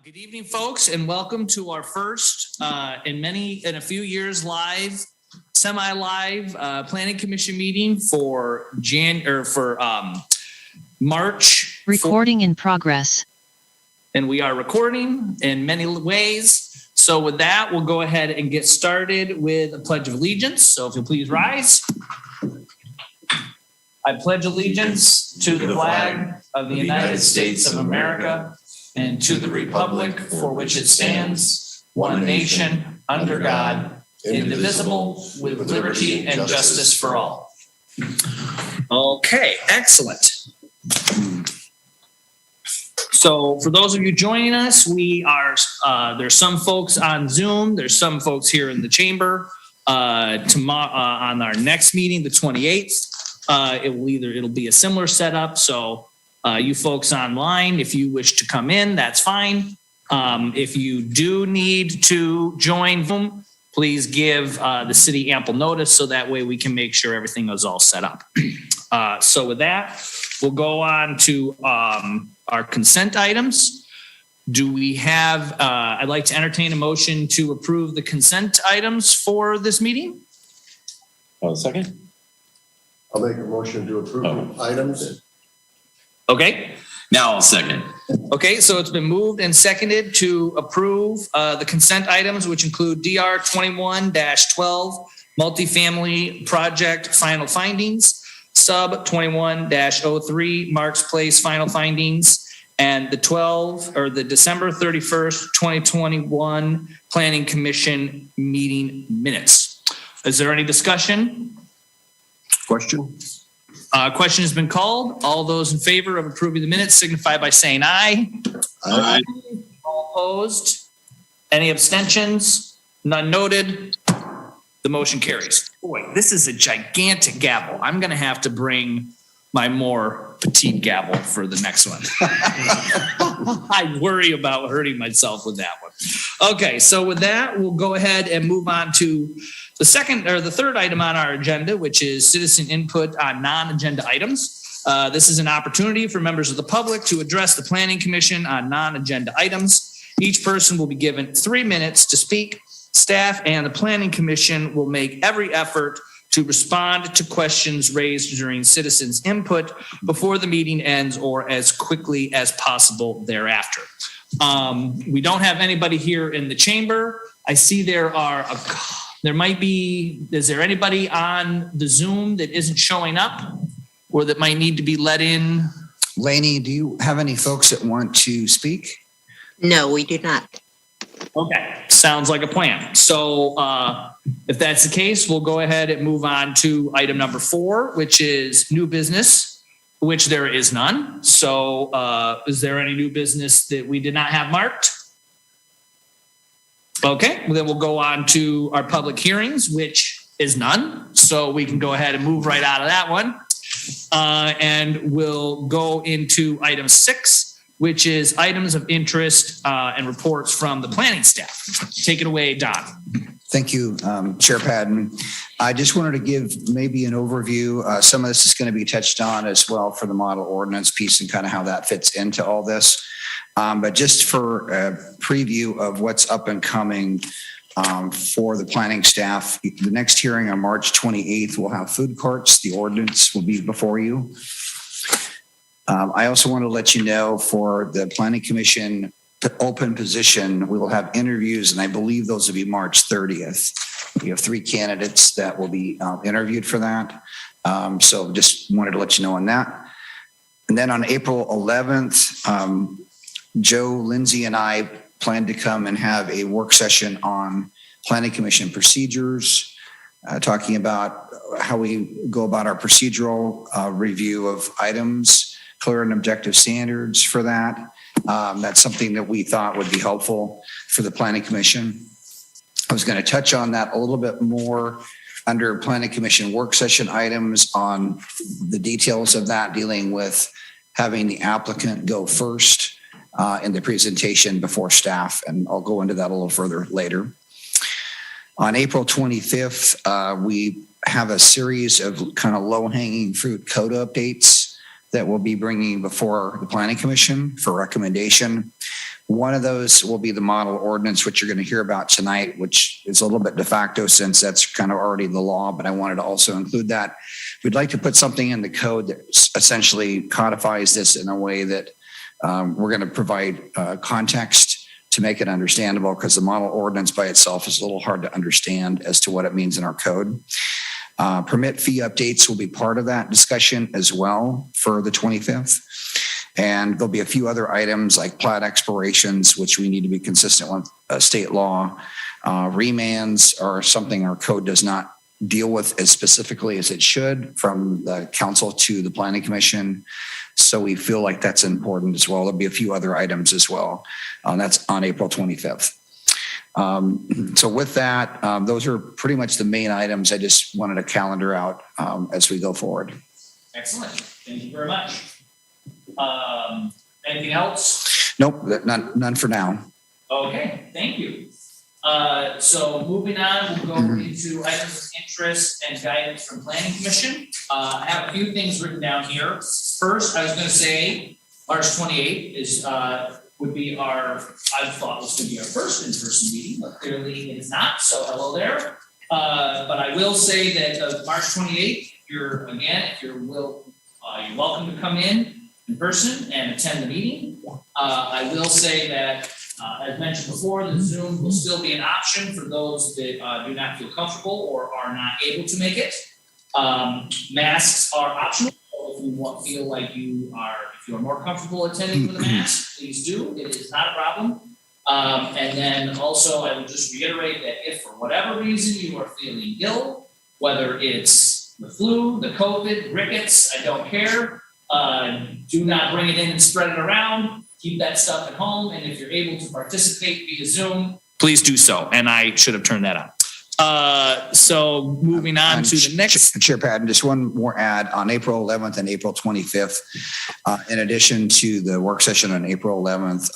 Good evening, folks, and welcome to our first in a few years semi-live planning commission meeting for March. Recording in progress. And we are recording in many ways. So with that, we'll go ahead and get started with a Pledge of Allegiance. So if you'll please rise. I pledge allegiance to the flag of the United States of America and to the republic for which it stands, one nation, under God, indivisible, with liberty and justice for all. Okay, excellent. So for those of you joining us, we are, there's some folks on Zoom, there's some folks here in the chamber. Tomorrow, on our next meeting, the 28th, it'll be a similar setup. So you folks online, if you wish to come in, that's fine. If you do need to join Zoom, please give the city ample notice so that way we can make sure everything is all set up. So with that, we'll go on to our consent items. Do we have, I'd like to entertain a motion to approve the consent items for this meeting. Second. I'll make a motion to approve items. Okay. Now I'll second. Okay, so it's been moved and seconded to approve the consent items, which include DR 21-12 multifamily project final findings, sub 21-03 Marks Place final findings, and the December 31st, 2021 Planning Commission meeting minutes. Is there any discussion? Question? Question has been called. All those in favor of approving the minutes signify by saying aye. Aye. All opposed? Any abstentions? None noted. The motion carries. Boy, this is a gigantic gavel. I'm going to have to bring my more petite gavel for the next one. I worry about hurting myself with that one. Okay, so with that, we'll go ahead and move on to the third item on our agenda, which is citizen input on non-agenda items. This is an opportunity for members of the public to address the Planning Commission on non-agenda items. Each person will be given 3 minutes to speak. Staff and the Planning Commission will make every effort to respond to questions raised during citizens' input before the meeting ends or as quickly as possible thereafter. We don't have anybody here in the chamber. I see is there anybody on the Zoom that isn't showing up or that might need to be let in? Lainey, do you have any folks that want to speak? No, we do not. Okay, sounds like a plan. So if that's the case, we'll go ahead and move on to item number 4, which is new business, which there is none. So is there any new business that we did not have marked? Okay, well, then we'll go on to our public hearings, which is none. So we can go ahead and move right out of that one. And we'll go into item 6, which is items of interest and reports from the planning staff. Take it away, Don. Thank you, Chair Padden. I just wanted to give maybe an overview. Some of this is going to be touched on as well for the model ordinance piece and kind of how that fits into all this. But just for a preview of what's up and coming for the planning staff, the next hearing on March 28th, we'll have food carts. The ordinance will be before you. I also want to let you know for the Planning Commission open position, we will have interviews, and I believe those will be March 30th. We have 3 candidates that will be interviewed for that. So just wanted to let you know on that. And then on April 11th, Joe, Lindsay, and I plan to come and have a work session on Planning Commission procedures, talking about how we go about our procedural review of items, clear and objective standards for that. That's something that we thought would be helpful for the Planning Commission. I was going to touch on that a little bit more under Planning Commission work session items on the details of that, dealing with having the applicant go first in the presentation before staff, and I'll go into that a little further later. On April 25th, we have a series of kind of low-hanging fruit code updates that we'll be bringing before the Planning Commission for recommendation. One of those will be the model ordinance, which you're going to hear about tonight, which is a little bit de facto since that's kind of already the law, but I wanted to also include that. We'd like to put something in the code that essentially codifies this in a way that we're going to provide context to make it understandable, because the model ordinance by itself is a little hard to understand as to what it means in our code. Permit fee updates will be part of that discussion as well for the 25th. And there'll be a few other items like plat expirations, which we need to be consistent with state law. Remands are something our code does not deal with as specifically as it should, from the council to the planning commission. So we feel like that's important as well. There'll be a few other items as well. That's on April 25th. So with that, those are pretty much the main items. I just wanted to calendar out as we go forward. Excellent. Thank you very much. Anything else? Nope, none for now. Okay, thank you. So moving on, we'll go into items of interest and guidance from Planning Commission. I have a few things written down here. First, I was going to say March 28th is would be I thought was going to be our first in-person meeting, but clearly it is not. So hello there. But I will say that March 28th, you're welcome to come in person and attend the meeting. I will say that, as mentioned before, the Zoom will still be an option for those that do not feel comfortable or are not able to make it. Masks are optional. So if you feel like if you are more comfortable attending with a mask, please do. It is not a problem. And then also, I will just reiterate that if for whatever reason you are feeling ill, whether it's the flu, the COVID, rickets, I don't care. Do not bring it in and spread it around. Keep that stuff at home. And if you're able to participate via Zoom, please do so. And I should have turned that on. So moving on to the next. Chair Patton, just one more add on April 11th and April 25th. In addition to the work session on April 11th,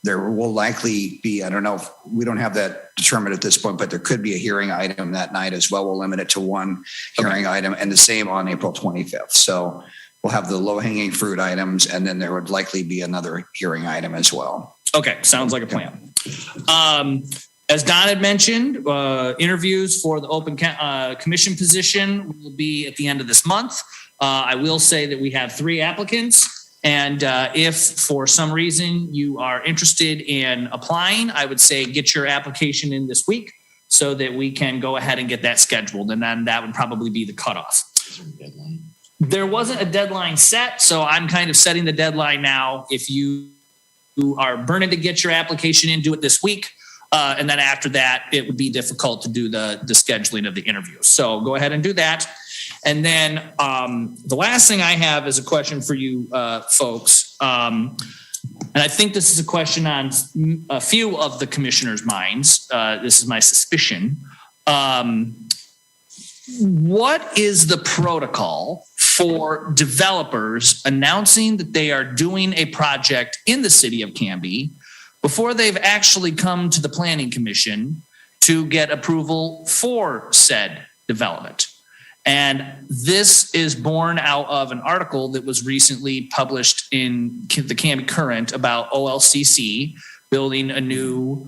there will likely be, I don't know, if we don't have that determined at this point, but there could be a hearing item that night as well. We'll limit it to one hearing item, and the same on April 25th. So we'll have the low-hanging fruit items, and then there would likely be another hearing item as well. Okay, sounds like a plan. As Don had mentioned, interviews for the open commission position will be at the end of this month. I will say that we have 3 applicants, and if for some reason you are interested in applying, I would say get your application in this week so that we can go ahead and get that scheduled, and then that would probably be the cutoff. Is there a deadline? There wasn't a deadline set, so I'm kind of setting the deadline now. If you are burning to get your application in, do it this week. And then after that, it would be difficult to do the scheduling of the interview. So go ahead and do that. And then the last thing I have is a question for you folks. And I think this is a question on a few of the commissioners' minds. This is my suspicion. What is the protocol for developers announcing that they are doing a project in the city of Canby before they've actually come to the Planning Commission to get approval for said development? And this is born out of an article that was recently published in the Canby Current about OLCC building a new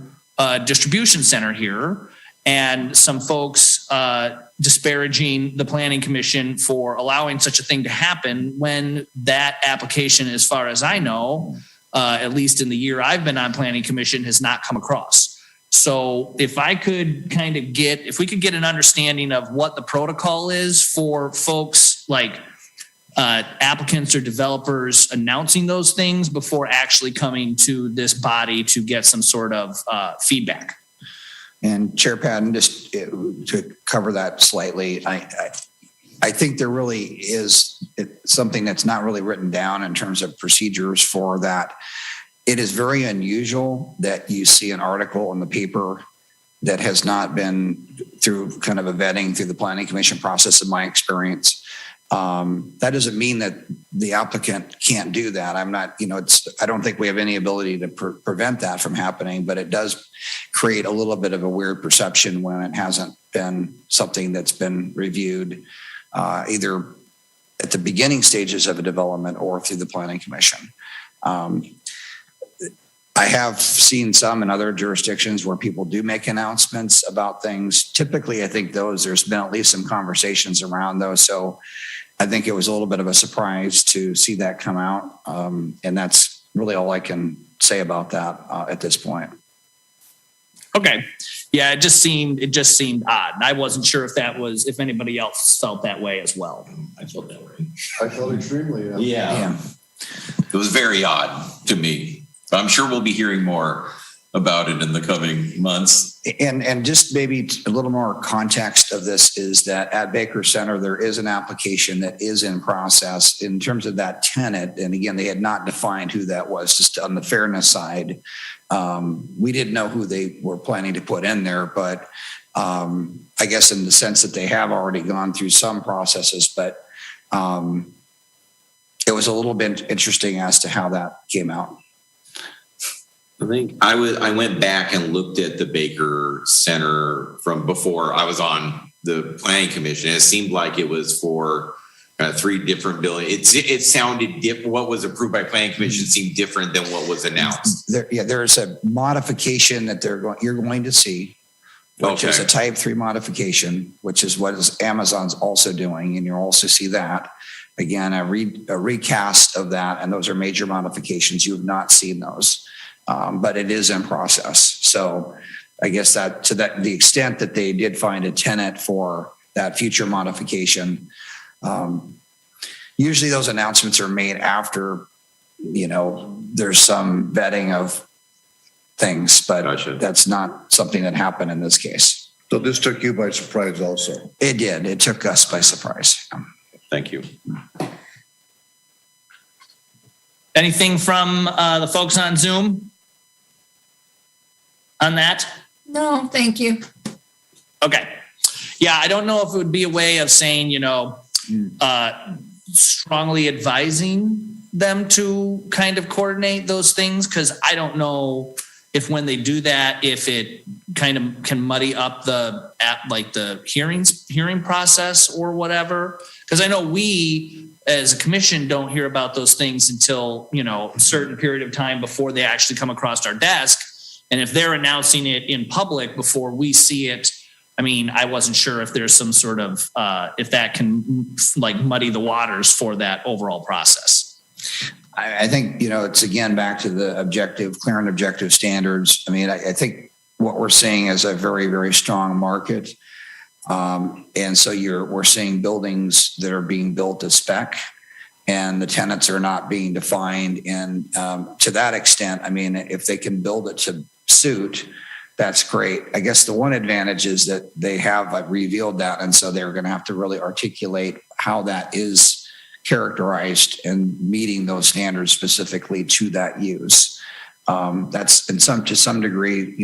distribution center here, and some folks disparaging the Planning Commission for allowing such a thing to happen when that application, as far as I know, at least in the year I've been on Planning Commission, has not come across. So if we could get an understanding of what the protocol is for folks like applicants or developers announcing those things before actually coming to this body to get some sort of feedback. And Chair Patton, just to cover that slightly, I think there really is something that's not really written down in terms of procedures for that. It is very unusual that you see an article in the paper that has not been through kind of a vetting through the Planning Commission process, in my experience. That doesn't mean that the applicant can't do that. I don't think we have any ability to prevent that from happening, but it does create a little bit of a weird perception when it hasn't been something that's been reviewed either at the beginning stages of a development or through the Planning Commission. I have seen some in other jurisdictions where people do make announcements about things. Typically, I think there's been at least some conversations around those. So I think it was a little bit of a surprise to see that come out. And that's really all I can say about that at this point. Okay. Yeah, it just seemed odd. I wasn't sure if anybody else felt that way as well. I felt that way. I felt extremely. Yeah. It was very odd to me. But I'm sure we'll be hearing more about it in the coming months. And just maybe a little more context of this is that at Baker Center, there is an application that is in process in terms of that tenant. And again, they had not defined who that was, just on the fairness side. We didn't know who they were planning to put in there, but I guess in the sense that they have already gone through some processes, but it was a little bit interesting as to how that came out. I think I went back and looked at the Baker Center from before I was on the planning commission. It seemed like it was for 3 different buildings. It sounded different. What was approved by planning commission seemed different than what was announced. There's a modification that you're going to see, which is a type 3 modification, which is what Amazon's also doing. And you'll also see that. Again, a recast of that. And those are major modifications. You have not seen those. But it is in process. So I guess that to the extent that they did find a tenant for that future modification, usually those announcements are made after, there's some vetting of things, but Gotcha. That's not something that happened in this case. So this took you by surprise also. It did. It took us by surprise. Thank you. Anything from the folks on Zoom on that? No, thank you. Okay. Yeah, I don't know if it would be a way of saying, strongly advising them to kind of coordinate those things, because I don't know if when they do that, if it kind of can muddy up the hearing process or whatever. Because I know we as a commission don't hear about those things until, a certain period of time before they actually come across our desk. And if they're announcing it in public before we see it, I wasn't sure if there's some sort of, if that can muddy the waters for that overall process. I think, it's again back to the clear and objective standards. I think what we're seeing is a very, very strong market. And so we're seeing buildings that are being built to spec, and the tenants are not being defined. And to that extent, if they can build it to suit, that's great. I guess the one advantage is that they have revealed that. And so they're going to have to really articulate how that is characterized and meeting those standards specifically to that use. That's to some degree,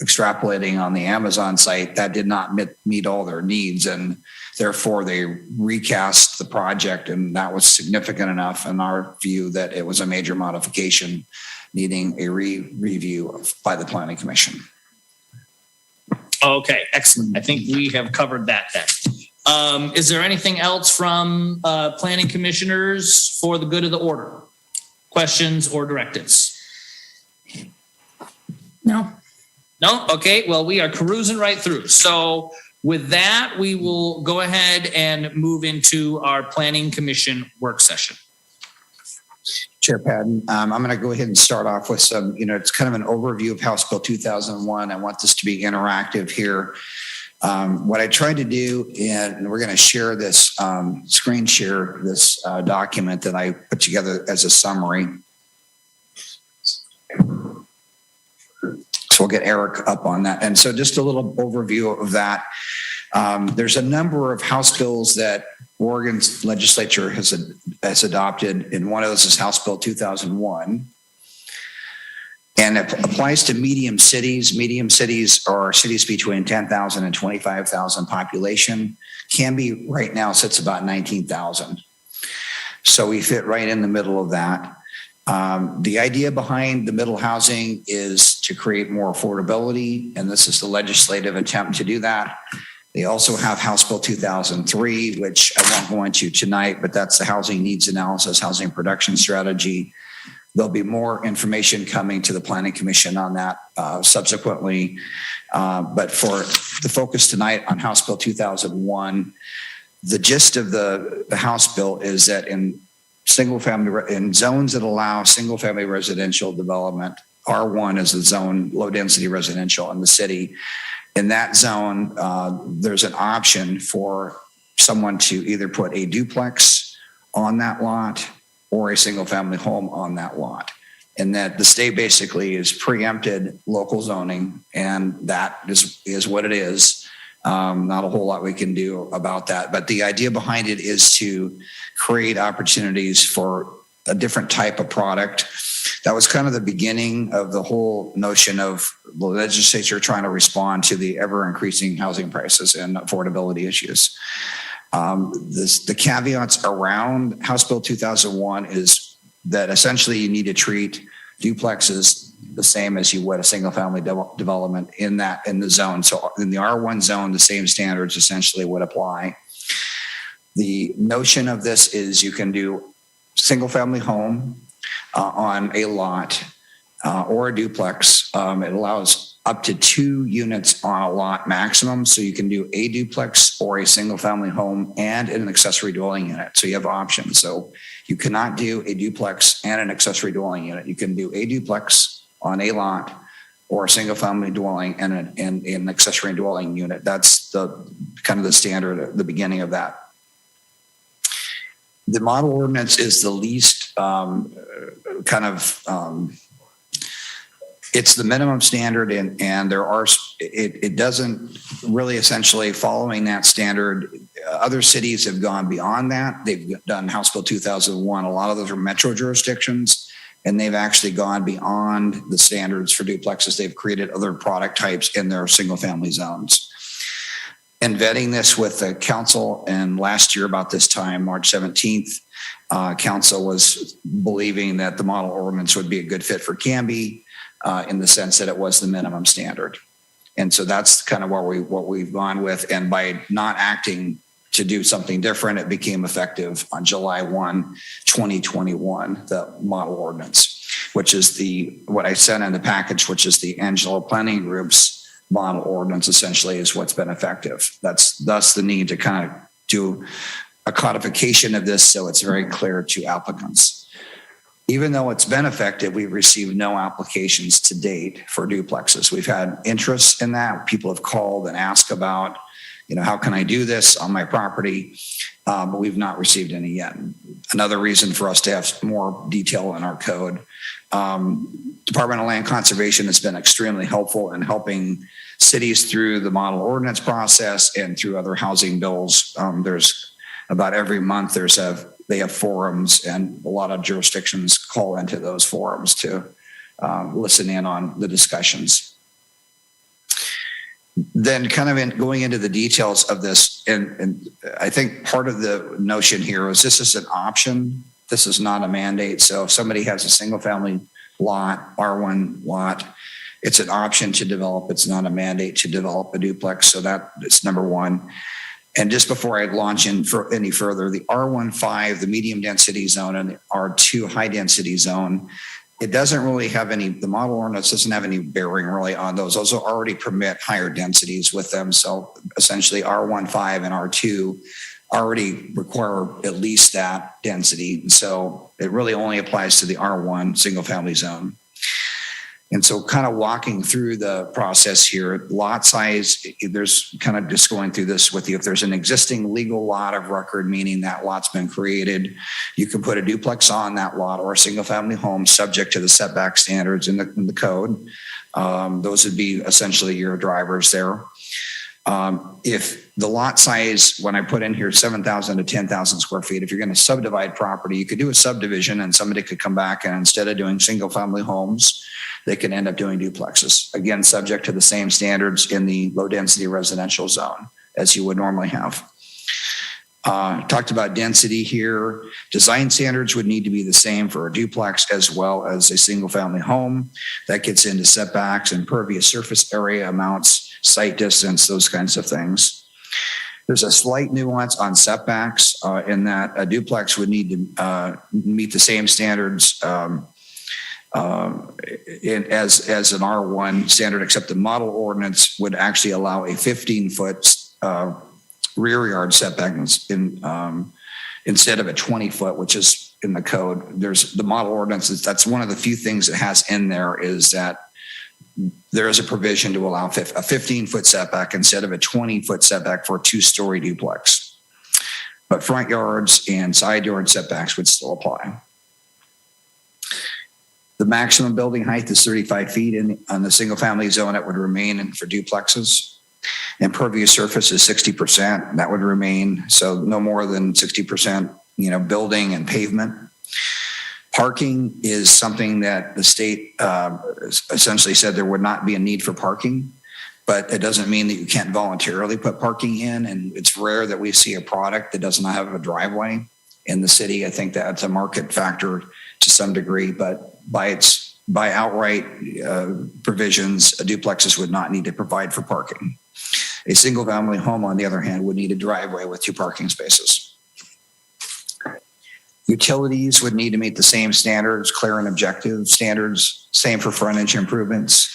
extrapolating on the Amazon site, that did not meet all their needs. And therefore they recast the project. And that was significant enough in our view that it was a major modification needing a review by the planning commission. Okay, excellent. I think we have covered that then. Is there anything else from planning commissioners for the good of the order? Questions or directives? No. No? Okay, well, we are cruising right through. So with that, we will go ahead and move into our planning commission work session. Chair Padden, I'm going to go ahead and start off with some, it's kind of an overview of House Bill 2001. I want this to be interactive here. What I tried to do, and we're going to share this, screen share this document that I put together as a summary. So we'll get Eric up on that. And so just a little overview of that. There's a number of House bills that Oregon's legislature has adopted, and one of those is House Bill 2001. And it applies to medium cities. Medium cities are cities between 10,000 and 25,000 population. Canby right now sits about 19,000. So we fit right in the middle of that. The idea behind the middle housing is to create more affordability, and this is the legislative attempt to do that. They also have House Bill 2003, which I won't go into tonight, but that's the housing needs analysis, housing production strategy. There'll be more information coming to the Planning Commission on that subsequently. But for the focus tonight on House Bill 2001, the gist of the House bill is that in in zones that allow single family residential development, R1 is a zone, low density residential in the city. In that zone, there's an option for someone to either put a duplex on that lot or a single family home on that lot. And that the state basically is preempted local zoning, and that is what it is. Not a whole lot we can do about that. But the idea behind it is to create opportunities for a different type of product. That was kind of the beginning of the whole notion of the legislature trying to respond to the ever increasing housing prices and affordability issues. The caveats around House Bill 2001 is that essentially you need to treat duplexes the same as you would a single family development in the zone. So in the R1 zone, the same standards essentially would apply. The notion of this is you can do single family home on a lot or a duplex. It allows up to 2 units on a lot maximum. So you can do a duplex or a single family home and an accessory dwelling unit. So you have options. So you cannot do a duplex and an accessory dwelling unit. You can do a duplex on a lot or a single family dwelling and an accessory dwelling unit. That's the kind of the standard, the beginning of that. The model ordinance is the least it's the minimum standard, and there are, it doesn't really essentially following that standard. Other cities have gone beyond that. They've done House Bill 2001. A lot of those are metro jurisdictions, and they've actually gone beyond the standards for duplexes. They've created other product types in their single family zones. And vetting this with the council, and last year about this time, March 17th, council was believing that the model ordinance would be a good fit for Canby in the sense that it was the minimum standard. And so that's kind of what we've gone with. And by not acting to do something different, it became effective on July 1, 2021, the model ordinance, which is what I sent in the package, which is the Angelo Planning Group's model ordinance, essentially is what's been effective. That's the need to kind of do a codification of this so it's very clear to applicants. Even though it's been effective, we've received no applications to date for duplexes. We've had interest in that. People have called and asked about, how can I do this on my property? But we've not received any yet. Another reason for us to have more detail in our code. Department of Land Conservation has been extremely helpful in helping cities through the model ordinance process and through other housing bills. There's about every month they have forums, and a lot of jurisdictions call into those forums to listen in on the discussions. Then kind of going into the details of this, and I think part of the notion here is this is an option. This is not a mandate. So if somebody has a single family lot, R1 lot, it's an option to develop. It's not a mandate to develop a duplex. So that is number one. And just before I launch in for any further, the R15, the medium density zone, and the R2 high density zone, it doesn't really have the model ordinance doesn't have any bearing really on those. Those already permit higher densities with them. So essentially R15 and R2 already require at least that density. So it really only applies to the R1 single family zone. And so kind of walking through the process here, lot size, there's kind of just going through this with you. If there's an existing legal lot of record, meaning that lot's been created, you can put a duplex on that lot or a single family home subject to the setback standards in the code. Those would be essentially your drivers there. If the lot size, when I put in here 7,000 to 10,000 square feet, if you're going to subdivide property, you could do a subdivision and somebody could come back and instead of doing single family homes, they can end up doing duplexes. Again, subject to the same standards in the low density residential zone as you would normally have. Talked about density here. Design standards would need to be the same for a duplex as well as a single family home. That gets into setbacks, impervious surface area amounts, site distance, those kinds of things. There's a slight nuance on setbacks in that a duplex would need to meet the same standards as an R1 standard, except the model ordinance would actually allow a 15-foot rear yard setback instead of a 20-foot, which is in the code. There's the model ordinance. That's one of the few things it has in there, is that there is a provision to allow a 15-foot setback instead of a 20-foot setback for a 2-story duplex. But front yards and side yard setbacks would still apply. The maximum building height is 35 feet on the single family zone. It would remain for duplexes. Impervious surface is 60%. That would remain. So no more than 60%, building and pavement. Parking is something that the state essentially said there would not be a need for parking, but it doesn't mean that you can't voluntarily put parking in. And it's rare that we see a product that does not have a driveway in the city. I think that's a market factor to some degree, but by outright provisions, duplexes would not need to provide for parking. A single family home, on the other hand, would need a driveway with 2 parking spaces. Utilities would need to meet the same standards, clear and objective standards, same for frontage improvements.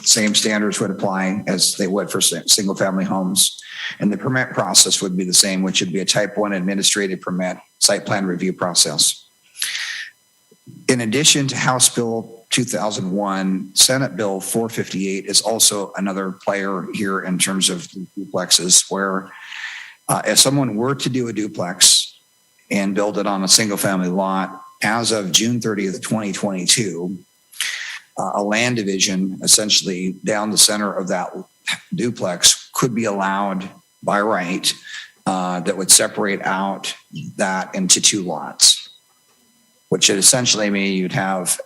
Same standards would apply as they would for single family homes. And the permit process would be the same, which would be a type 1 administrative permit site plan review process. In addition to House Bill 2001, Senate Bill 458 is also another player here in terms of duplexes, where if someone were to do a duplex and build it on a single family lot, as of June 30th, 2022, a land division essentially down the center of that duplex could be allowed by right that would separate out that into 2 lots, which would essentially mean you'd have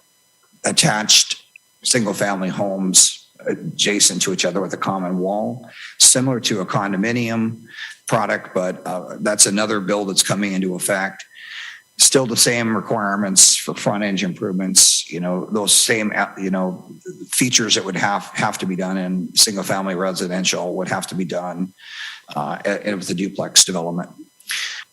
attached single family homes adjacent to each other with a common wall, similar to a condominium product, but that's another bill that's coming into effect. Still the same requirements for front-end improvements, those same, features that would have to be done in single-family residential would have to be done with the duplex development.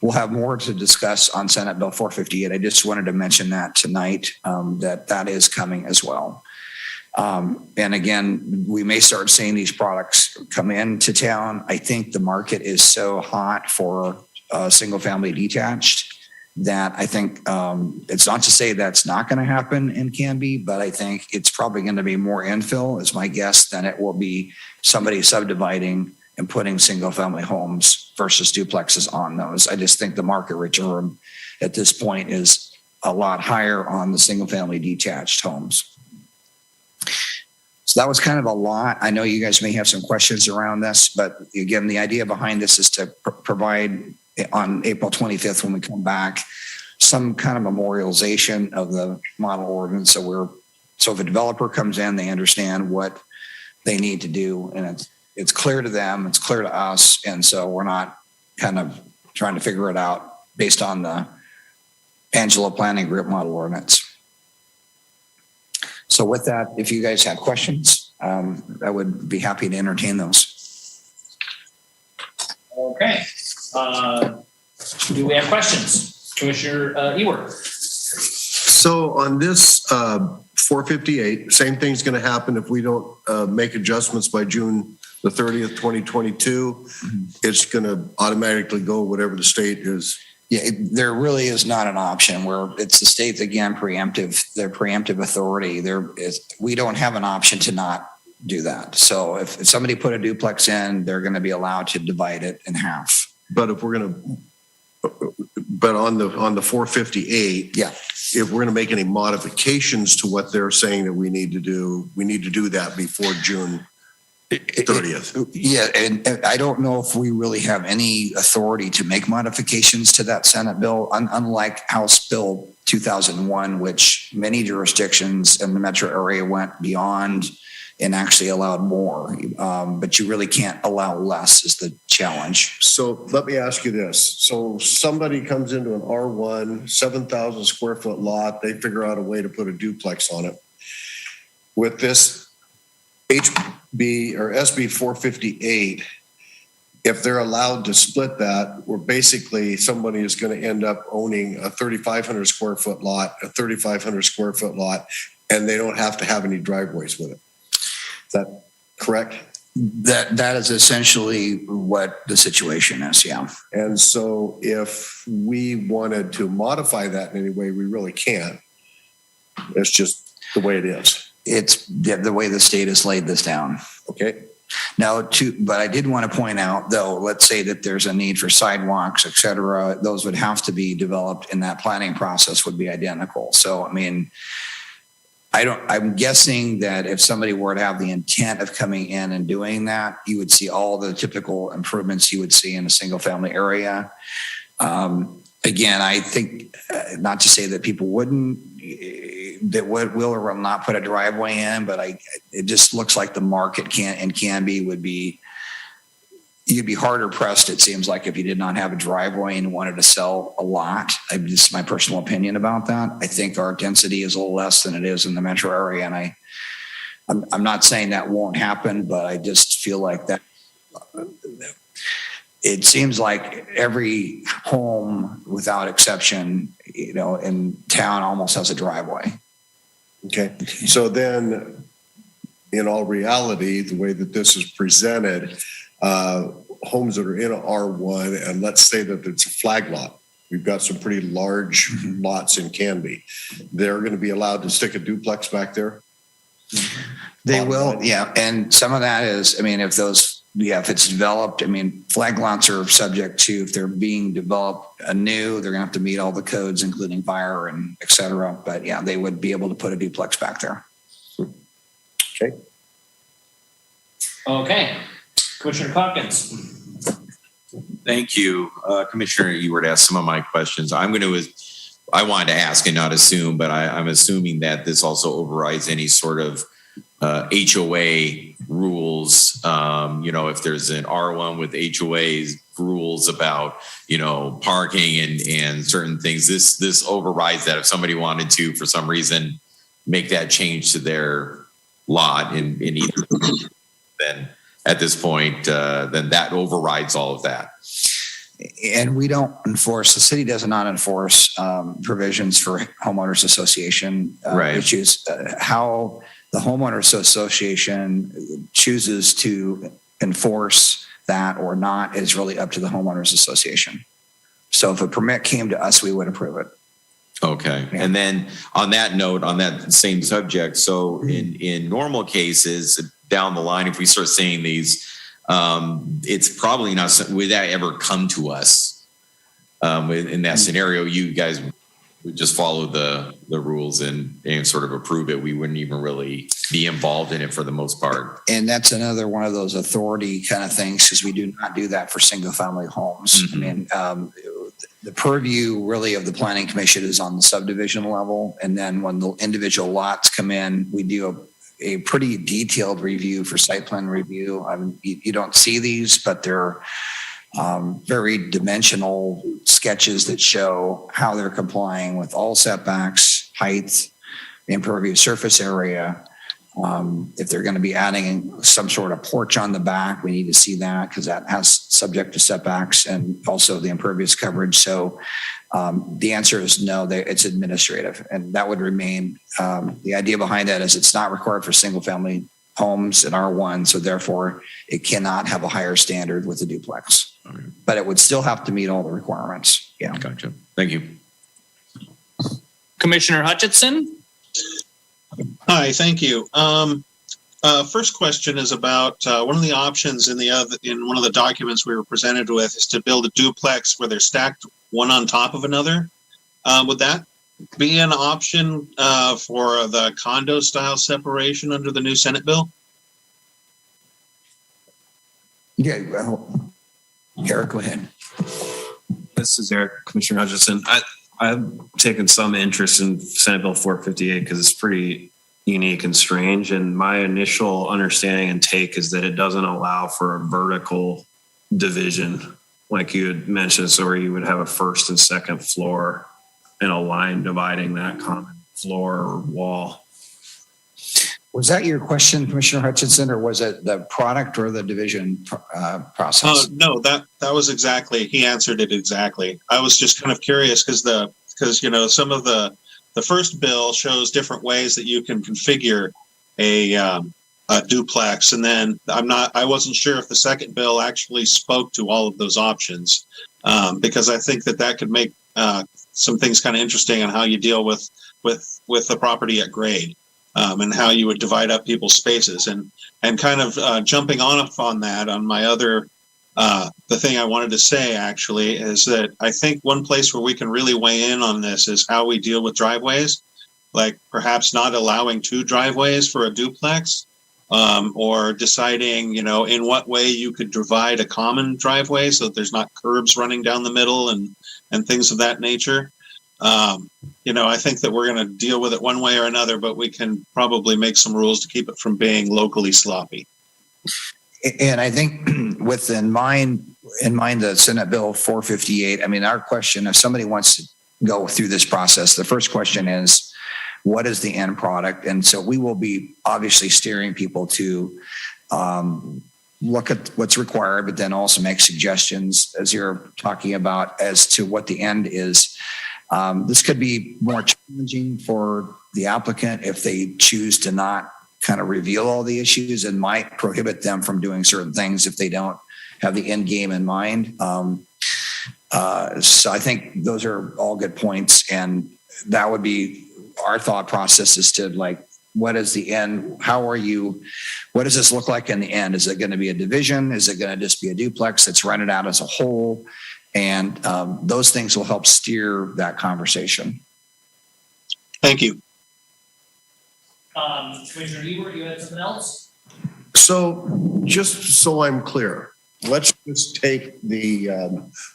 We'll have more to discuss on Senate Bill 458. I just wanted to mention that tonight, that is coming as well. And again, we may start seeing these products come into town. I think the market is so hot for single-family detached that I think it's not to say that's not going to happen in Canby, but I think it's probably going to be more infill, is my guess, than it will be somebody subdividing and putting single family homes versus duplexes on those. I just think the market return at this point is a lot higher on the single family detached homes. So that was kind of a lot. I know you guys may have some questions around this, but again, the idea behind this is to provide on April 25th, when we come back, some kind of memorialization of the model ordinance. So if a developer comes in, they understand what they need to do, and it's clear to them, it's clear to us. And so we're not kind of trying to figure it out based on the Angela Planning Group model ordinance. So with that, if you guys have questions, I would be happy to entertain those. Okay. Do we have questions? Commissioner Ewert. So on this 458, same thing's going to happen if we don't make adjustments by June the 30th, 2022. Mm-hmm. It's going to automatically go whatever the state is. Yeah, there really is not an option where it's the state, again, preemptive, their preemptive authority. We don't have an option to not do that. So if somebody put a duplex in, they're going to be allowed to divide it in half. But if we're going to, but on the 458, yeah, if we're going to make any modifications to what they're saying that we need to do that before June 30th. Yeah, and I don't know if we really have any authority to make modifications to that Senate bill, unlike House Bill 2001, which many jurisdictions in the metro area went beyond and actually allowed more. But you really can't allow less is the challenge. So let me ask you this. So somebody comes into an R1, 7,000 square foot lot. They figure out a way to put a duplex on it. With this HB or SB 458, if they're allowed to split that, where basically somebody is going to end up owning a 3,500 square foot lot, a 3,500 square foot lot, and they don't have to have any driveways with it. Is that correct? That is essentially what the situation is, yeah. And so if we wanted to modify that in any way, we really can't. It's just the way it is. It's the way the state has laid this down. Okay. Now, but I did want to point out, though, let's say that there's a need for sidewalks, et cetera, those would have to be developed, and that planning process would be identical. So, I mean, I'm guessing that if somebody were to have the intent of coming in and doing that, you would see all the typical improvements you would see in a single family area. Again, I think not to say that people wouldn't, that will or will not put a driveway in, but it just looks like the market Canby would be, you'd be harder pressed, it seems like, if you did not have a driveway and wanted to sell a lot. Just my personal opinion about that. I think our density is a little less than it is in the metro area, and I'm not saying that won't happen, but I just feel like that it seems like every home, without exception, in town almost has a driveway. Okay. So then, in all reality, the way that this is presented, homes that are in an R1, and let's say that it's a flag lot. We've got some pretty large lots in Canby. They're going to be allowed to stick a duplex back there? They will, yeah. And some of that is, I mean, if it's developed, I mean, flag lots are subject to, if they're being developed anew, they're going to have to meet all the codes, including fire and et cetera. But yeah, they would be able to put a duplex back there. Okay. Okay. Commissioner Calkins. Thank you. Commissioner Ewert asked some of my questions. I wanted to ask and not assume, but I'm assuming that this also overrides any sort of HOA rules. If there's an R1 with HOA's rules about, parking and certain things, this overrides that. If somebody wanted to, for some reason, make that change to their lot in either, then at this point, then that overrides all of that. And we don't enforce, the city does not enforce provisions for homeowners association issues. How the homeowners association chooses to enforce that or not is really up to the homeowners association. So if a permit came to us, we would approve it. Okay. Yeah. And then on that note, on that same subject, so in normal cases down the line, if we start seeing these, it's probably not, would that ever come to us? In that scenario, you guys would just follow the rules and sort of approve it. We wouldn't even really be involved in it for the most part. And that's another one of those authority kind of things, because we do not do that for single family homes. Mm-hmm. I mean, the purview really of the planning commission is on the subdivision level. And then when the individual lots come in, we do a pretty detailed review for site plan review. I mean, you don't see these, but they're very dimensional sketches that show how they're complying with all setbacks, height, impervious surface area. If they're going to be adding some sort of porch on the back, we need to see that, because that has subject to setbacks and also the impervious coverage. So the answer is no, it's administrative, and that would remain. The idea behind that is it's not required for single family homes in R1, so therefore it cannot have a higher standard with a duplex. Okay. But it would still have to meet all the requirements. Yeah. Gotcha. Thank you. Commissioner Hutchinson. Hi, thank you. First question is about one of the options in one of the documents we were presented with is to build a duplex where they're stacked one on top of another. Would that be an option for the condo style separation under the new Senate bill? Yeah, well, Eric, go ahead. This is Eric, Commissioner Hutchinson. I've taken some interest in Senate Bill 458 because it's pretty unique and strange. And my initial understanding and take is that it doesn't allow for a vertical division, like you had mentioned, so where you would have a first and second floor and a line dividing that common floor or wall. Was that your question, Commissioner Hutchinson, or was it the product or the division process? No, that was exactly, he answered it exactly. I was just kind of curious because some of the first bill shows different ways that you can configure a duplex, and then I wasn't sure if the second bill actually spoke to all of those options, because I think that could make some things kind of interesting on how you deal with the property at grade. And how you would divide up people's spaces, and kind of jumping on that on my other, the thing I wanted to say actually is that I think one place where we can really weigh in on this is how we deal with driveways, like perhaps not allowing 2 driveways for a duplex, or deciding, in what way you could divide a common driveway so that there's not curbs running down the middle and things of that nature. I think that we're going to deal with it one way or another, but we can probably make some rules to keep it from being locally sloppy. And I think with in mind the Senate Bill 458, I mean, our question, if somebody wants to go through this process, the first question is, what is the end product? And so we will be obviously steering people to look at what's required, but then also make suggestions, as you're talking about, as to what the end is. This could be more challenging for the applicant if they choose to not kind of reveal all the issues, and might prohibit them from doing certain things if they don't have the end game in mind. So I think those are all good points, and that would be our thought process, is to what is the end? What does this look like in the end? Is it going to be a division? Is it going to just be a duplex that's rented out as a whole? And those things will help steer that conversation. Thank you. Commissioner Ebert, you had something else? So just so I'm clear, let's just take the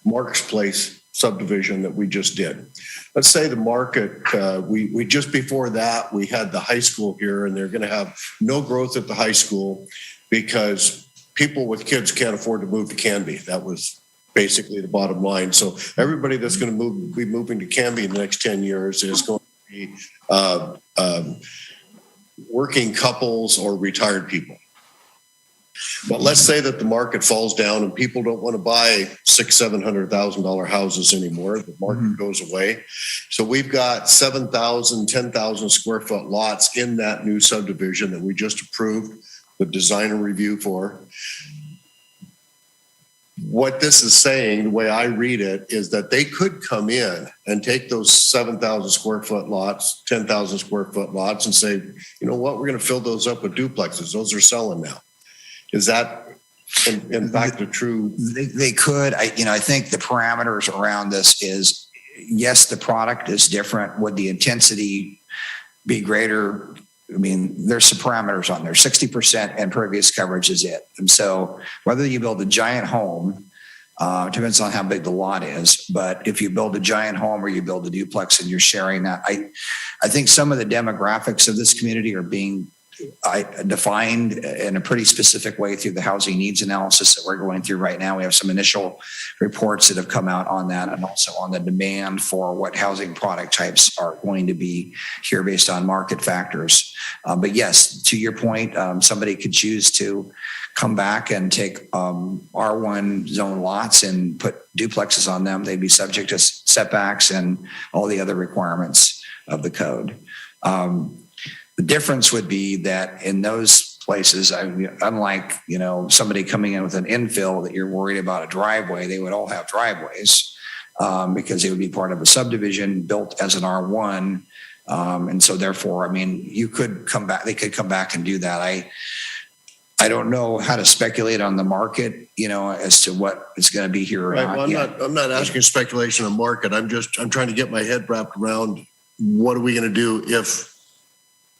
Mark's Place subdivision that we just did. Let's say the market, we just before that, we had the high school here, and they're going to have no growth at the high school because people with kids can't afford to move to Canby. That was basically the bottom line. So everybody that's going to be moving to Canby in the next 10 years is going to be working couples or retired people. But let's say that the market falls down and people don't want to buy $600,000-$700,000 houses anymore. The market goes away. So we've got 7,000, 10,000 square foot lots in that new subdivision that we just approved the design and review for. What this is saying, the way I read it, is that they could come in and take those 7,000 square foot lots, 10,000 square foot lots, and say, you know what, we're going to fill those up with duplexes. Those are selling now. Is that in fact a true? They could. I think the parameters around this is, yes, the product is different. Would the intensity be greater? I mean, there's some parameters on there. 60% impervious coverage is it. And so whether you build a giant home, depends on how big the lot is. But if you build a giant home or you build a duplex and you're sharing that, I think some of the demographics of this community are being defined in a pretty specific way through the housing needs analysis that we're going through right now. We have some initial reports that have come out on that, and also on the demand for what housing product types are going to be here based on market factors. But yes, to your point, somebody could choose to come back and take R1 zone lots and put duplexes on them. They'd be subject to setbacks and all the other requirements of the code. The difference would be that in those places, unlike, somebody coming in with an infill that you're worried about a driveway, they would all have driveways because they would be part of a subdivision built as an R1. And so therefore, you could come back, they could come back and do that. I don't know how to speculate on the market, as to what is going to be here. Or not. Well, I'm not asking speculation on market. I'm trying to get my head wrapped around what are we going to do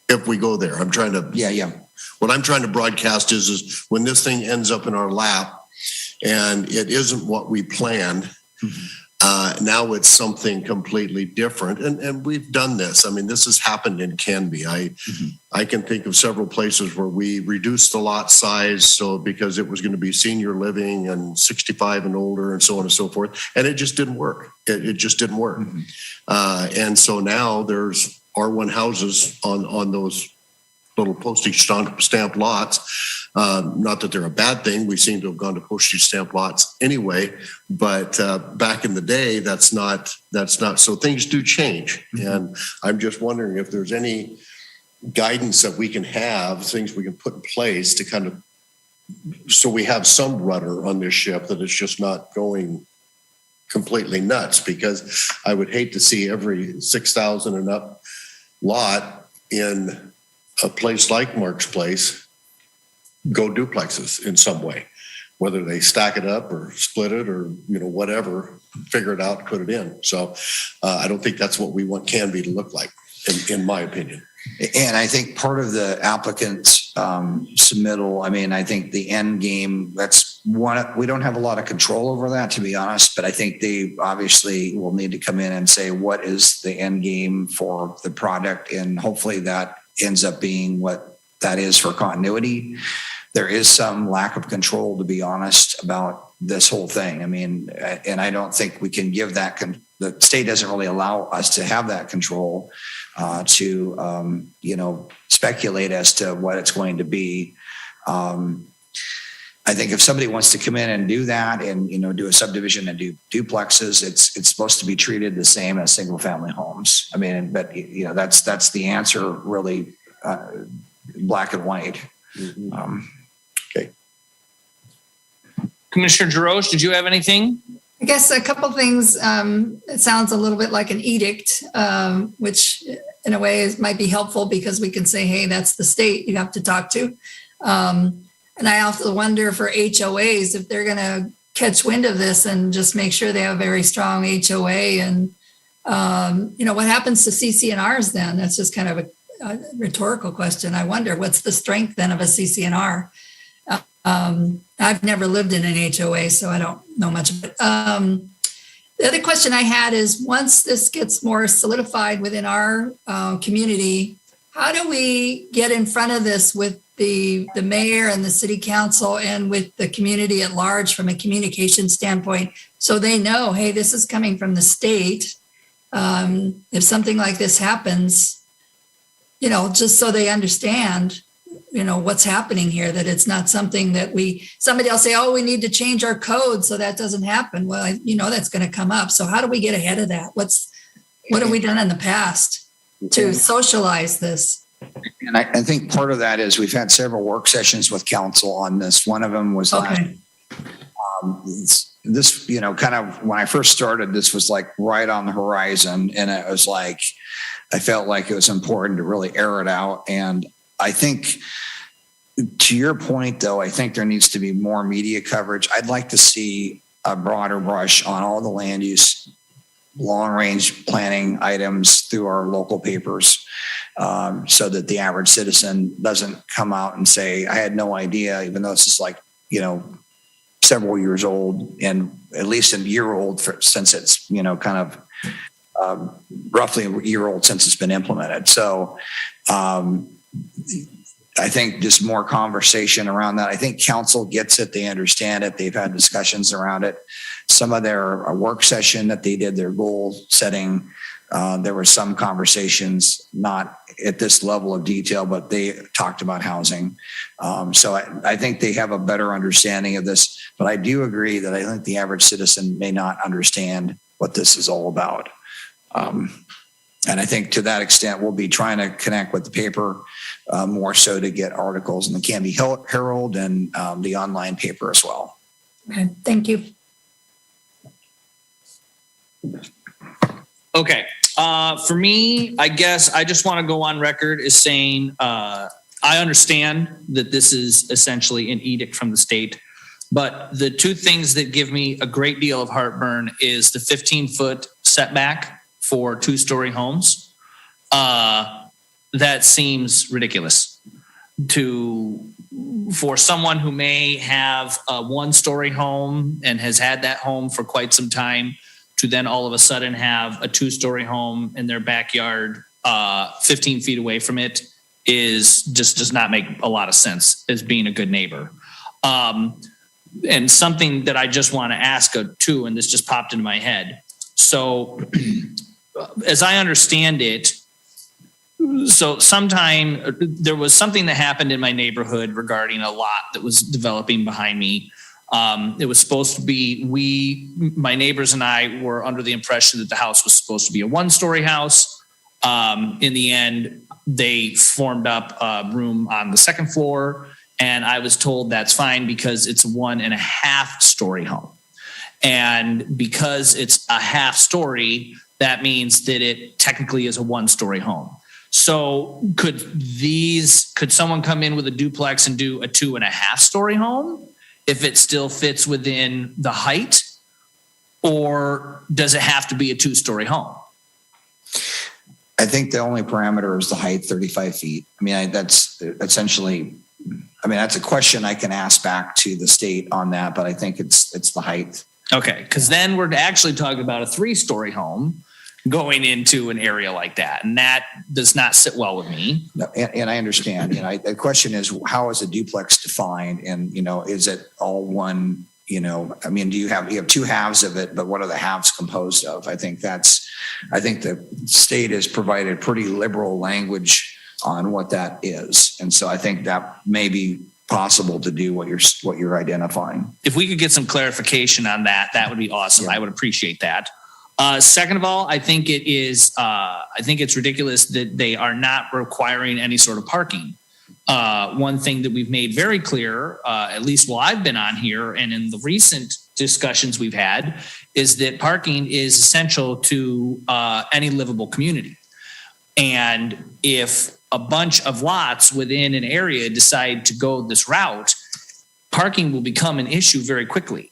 if we go there. What I'm trying to broadcast is when this thing ends up in our lap and it isn't what we planned, now it's something completely different. And we've done this. This has happened in Canby. I can think of several places where we reduced the lot size so because it was going to be senior living and 65 and older and so on and so forth. And it just didn't work. It just didn't work. And so now there's R1 houses on those little postage stamp lots. Not that they're a bad thing. We seem to have gone to postage stamp lots anyway, but back in the day, that's not, so things do change. And I'm just wondering if there's any guidance that we can have, things we can put in place to kind of, so we have some rudder on this ship, that it's just not going completely nuts, because I would hate to see every 6,000 and up lot in a place like Mark's Place go duplexes in some way, whether they stack it up or split it or, whatever, figure it out, put it in. So I don't think that's what we want Canby to look like, in my opinion. And I think part of the applicant's submittal, I think the end game, that's one, we don't have a lot of control over that, to be honest, but I think they obviously will need to come in and say, what is the end game for the product? And hopefully that ends up being what that is for continuity. There is some lack of control, to be honest, about this whole thing. And I don't think we can give that, the state doesn't really allow us to have that control to speculate as to what it's going to be. I think if somebody wants to come in and do that and, do a subdivision and do duplexes, it's supposed to be treated the same as single family homes. But that's the answer, really, black and white. Okay. Commissioner Jarosz, did you have anything? I guess a couple things. It sounds a little bit like an edict, which in a way might be helpful, because we can say, hey, that's the state you have to talk to. And I also wonder for HOAs, if they're going to catch wind of this and just make sure they have a very strong HOA. And, what happens to CC&Rs then? That's just kind of a rhetorical question. I wonder what's the strength then of a CC&R? I've never lived in an HOA, so I don't know much of it. The other question I had is, once this gets more solidified within our community, how do we get in front of this with the mayor and the city council and with the community at large from a communication standpoint, so they know, hey, this is coming from the state. If something like this happens, just so they understand, what's happening here, that it's not something that somebody else say, oh, we need to change our code so that doesn't happen. Well, that's going to come up. So how do we get ahead of that? What have we done in the past to socialize this? And I think part of that is we've had several work sessions with council on this. One of them was this, kind of when I first started, this was like right on the horizon. And it was like, I felt like it was important to really air it out. And I think, to your point, though, I think there needs to be more media coverage. I'd like to see a broader brush on all the land use long range planning items through our local papers, so that the average citizen doesn't come out and say, I had no idea, even though this is like, several years old, and at least a year old since it's, roughly a year old since it's been implemented. So I think just more conversation around that. I think council gets it. They understand it. They've had discussions around it. Some of their work session that they did, their goal setting, there were some conversations, not at this level of detail, but they talked about housing. So I think they have a better understanding of this, but I do agree that I think the average citizen may not understand what this is all about. And I think to that extent, we'll be trying to connect with the paper more so to get articles in the Canby Herald and the online paper as well. Okay, thank you. Okay. For me, I guess I just want to go on record as saying I understand that this is essentially an edict from the state, but the two things that give me a great deal of heartburn is the 15-foot setback for two-story homes. That seems ridiculous for someone who may have a one-story home and has had that home for quite some time, to then all of a sudden have a two-story home in their backyard 15 feet away from it does not make a lot of sense as being a good neighbor. And something that I just want to ask too, and this just popped into my head. So as I understand it, so sometime there was something that happened in my neighborhood regarding a lot that was developing behind me. It was supposed to be, my neighbors and I were under the impression that the house was supposed to be a 1-story house. In the end, they formed up a room on the 2nd floor, and I was told that's fine because it's a 1.5-story home. And because it's a 1/2 story, that means that it technically is a 1-story home. So could someone come in with a duplex and do a 2.5-story home if it still fits within the height? Or does it have to be a 2-story home? I think the only parameter is the height, 35 feet. I mean, that's essentially, that's a question I can ask back to the state on that, but I think it's the height. Okay, because then we're actually talking about a 3-story home going into an area like that, and that does not sit well with me. No, and I understand. The question is, how is a duplex defined? And is it all one? Do you have 2 halves of it, but what are the halves composed of? I think the state has provided pretty liberal language on what that is, and so I think that may be possible to do what you're identifying. If we could get some clarification on that, that would be awesome. Yeah. I would appreciate that. Second of all, I think it's ridiculous that they are not requiring any sort of parking. One thing that we've made very clear, at least while I've been on here and in the recent discussions we've had, is that parking is essential to any livable community. And if a bunch of lots within an area decide to go this route, parking will become an issue very quickly.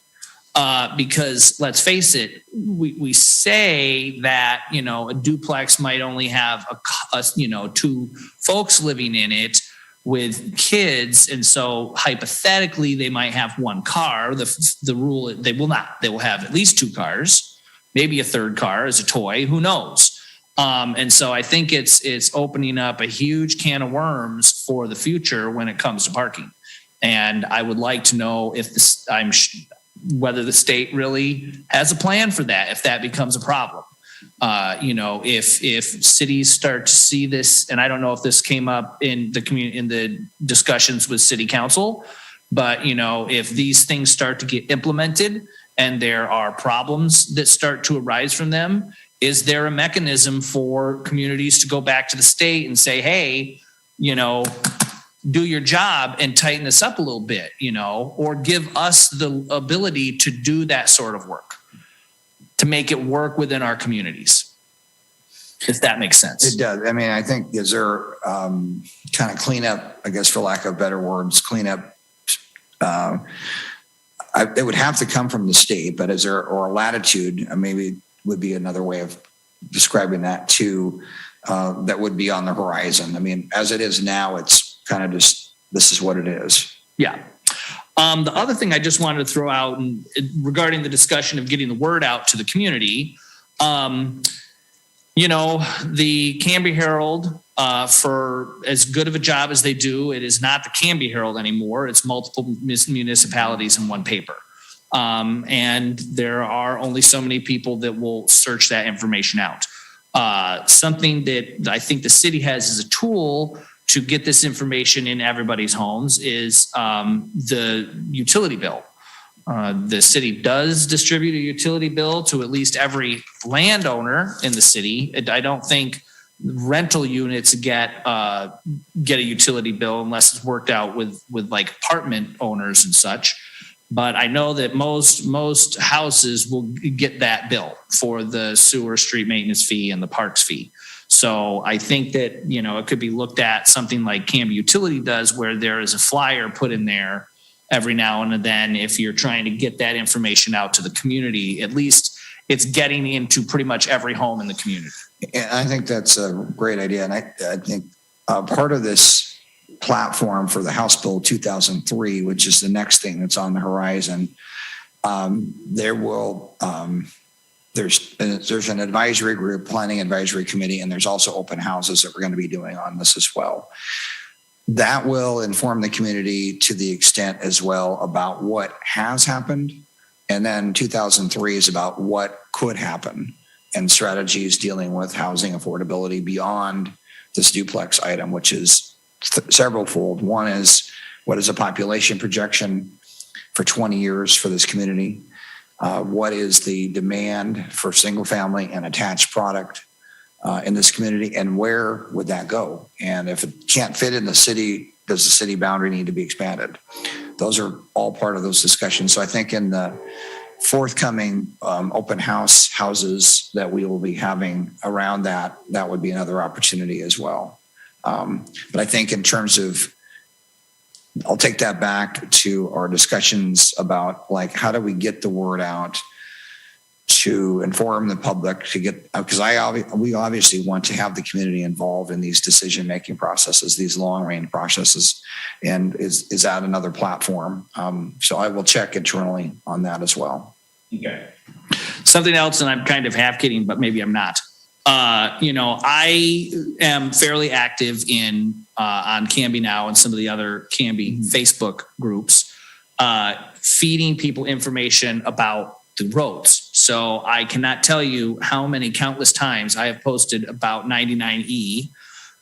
Because let's face it, we say that, a duplex might only have 2 folks living in it with kids. And so hypothetically, they might have 1 car. The rule, they will not. They will have at least 2 cars, maybe a 3rd car as a toy. Who knows? And so I think it's opening up a huge can of worms for the future when it comes to parking. And I would like to know whether the state really has a plan for that, if that becomes a problem. If cities start to see this, and I don't know if this came up in the community, in the discussions with city council, but if these things start to get implemented and there are problems that start to arise from them, is there a mechanism for communities to go back to the state and say, hey, do your job and tighten this up a little bit, or give us the ability to do that sort of work, to make it work within our communities, if that makes sense. It does. I think is there kind of cleanup, I guess, for lack of better words, cleanup. It would have to come from the state, but is there, or a latitude, maybe would be another way of describing that too, that would be on the horizon. As it is now, it's kind of just, this is what it is. Yeah. The other thing I just wanted to throw out regarding the discussion of getting the word out to the community, the Canby Herald, for as good of a job as they do, it is not the Canby Herald anymore. It's multiple municipalities in one paper. And there are only so many people that will search that information out. Something that I think the city has as a tool to get this information in everybody's homes is the utility bill. The city does distribute a utility bill to at least every landowner in the city. I don't think rental units get a utility bill unless it's worked out with like apartment owners and such. But I know that most houses will get that bill for the sewer, street maintenance fee, and the parks fee. So I think that, it could be looked at something like Canby Utility does, where there is a flyer put in there every now and then. If you're trying to get that information out to the community, at least it's getting into pretty much every home in the community. And I think that's a great idea. And I think part of this platform for the House Bill 2003, which is the next thing that's on the horizon, there's an advisory group, planning advisory committee, and there's also open houses that we're going to be doing on this as well. That will inform the community to the extent as well about what has happened. And then 2003 is about what could happen and strategies dealing with housing affordability beyond this duplex item, which is several-fold. One is, what is a population projection for 20 years for this community? What is the demand for single-family and attached product in this community, and where would that go? And if it can't fit in the city, does the city boundary need to be expanded? Those are all part of those discussions. So I think in the forthcoming open houses that we will be having around that would be another opportunity as well. But I think in terms of, I'll take that back to our discussions about like, how do we get the word out to inform the public, to get, because we obviously want to have the community involved in these decision-making processes, these long-range processes, and is that another platform? So I will check internally on that as well. Okay. Something else, and I'm kind of half kidding, but maybe I'm not. I am fairly active on Canby now and some of the other Canby Facebook groups, feeding people information about the roads. So I cannot tell you how many countless times I have posted about 99E,